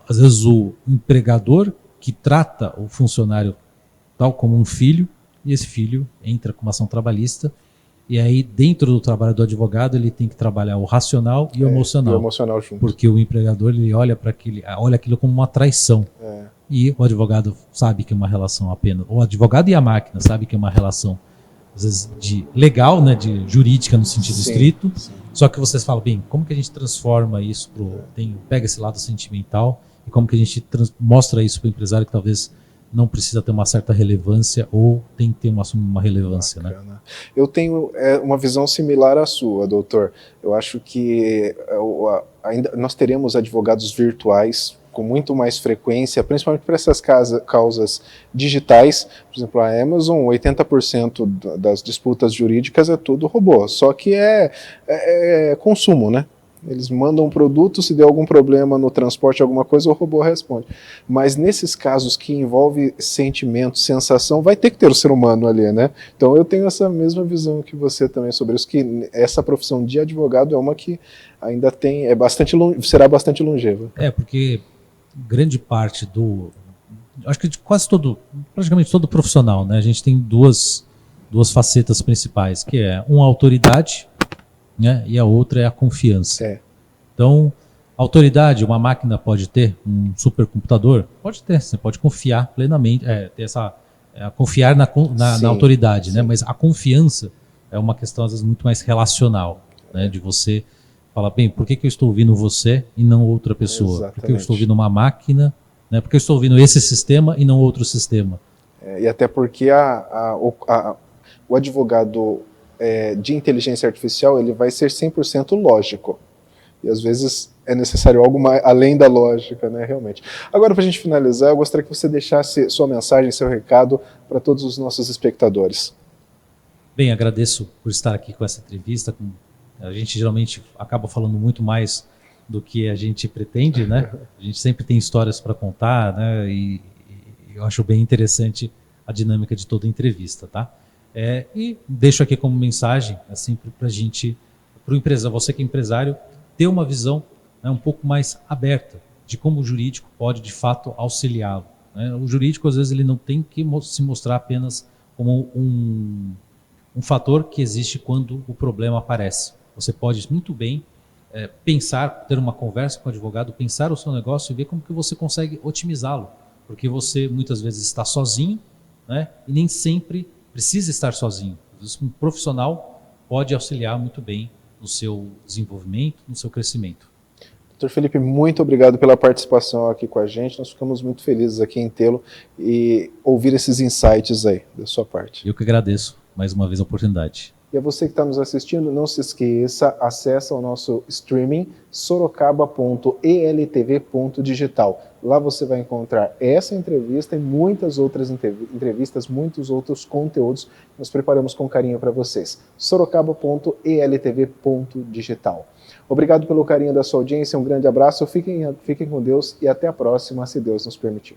Às vezes o empregador que trata o funcionário tal como um filho, e esse filho entra com uma ação trabalhista, e aí dentro do trabalho do advogado ele tem que trabalhar o racional e o emocional.
E o emocional junto.
Porque o empregador ele olha aquilo como uma traição. E o advogado sabe que é uma relação apenas. O advogado e a máquina sabe que é uma relação, às vezes, de legal, né, de jurídica no sentido estrito. Só que vocês falam, bem, como que a gente transforma isso pega esse lado sentimental e como que a gente mostra isso para o empresário que talvez não precisa ter uma certa relevância ou tem que ter uma relevância, né?
Eu tenho uma visão similar à sua, doutor. Eu acho que ainda nós teremos advogados virtuais com muito mais frequência, principalmente para essas causas digitais. Por exemplo, a Amazon, 80% das disputas jurídicas é tudo robô, só que é consumo, né? Eles mandam um produto, se der algum problema no transporte, alguma coisa, o robô responde. Mas nesses casos que envolve sentimento, sensação, vai ter que ter o ser humano ali, né? Então eu tenho essa mesma visão que você também sobre isso, que essa profissão de advogado é uma que ainda será bastante longeva.
Porque grande parte acho que de praticamente todo profissional, né? A gente tem duas facetas principais, que é uma autoridade, né, e a outra é a confiança. Então, Autoridade, uma máquina pode ter um supercomputador? Pode ter, você pode confiar plenamente, ter confiar na autoridade, né? Mas a confiança é uma questão, às vezes, muito mais relacional, né? De você falar, bem, por que eu estou ouvindo você e não outra pessoa?
Exatamente.
Por que eu estou ouvindo uma máquina, né? Por que eu estou ouvindo esse sistema e não outro sistema?
E até porque o advogado de inteligência artificial, ele vai ser 100% lógico. E às vezes é necessário algo mais, além da lógica, né, realmente. Agora, para a gente finalizar, eu gostaria que você deixasse sua mensagem, seu recado para todos os nossos espectadores.
Bem, agradeço por estar aqui com essa entrevista. A gente geralmente acaba falando muito mais do que a gente pretende, né? A gente sempre tem histórias para contar, né? E eu acho bem interessante a dinâmica de toda entrevista, tá? E deixo aqui como mensagem, assim, para a gente, para o empresário, você que é empresário, ter uma visão, né, um pouco mais aberta de como o jurídico pode, de fato, auxiliá-lo, né? O jurídico, às vezes, ele não tem que se mostrar apenas como um fator que existe quando o problema aparece. Você pode muito bem pensar, ter uma conversa com o advogado, pensar o seu negócio e ver como que você consegue otimizá-lo, porque você muitas vezes está sozinho, né, e nem sempre precisa estar sozinho. Às vezes, um profissional pode auxiliar muito bem no seu desenvolvimento, no seu crescimento.
Dr. Felipe, muito obrigado pela participação aqui com a gente. Nós ficamos muito felizes aqui em tê-lo e ouvir esses insights aí da sua parte.
Eu que agradeço mais uma vez a oportunidade.
E a você que está nos assistindo, não se esqueça, acessa o nosso streaming sorocaba.eltv.digital. Lá você vai encontrar essa entrevista e muitas outras entrevistas, muitos outros conteúdos que nós preparamos com carinho para vocês. sorocaba.eltv.digital. Obrigado pelo carinho da sua audiência, um grande abraço, fiquem com Deus e até a próxima, se Deus nos permitir.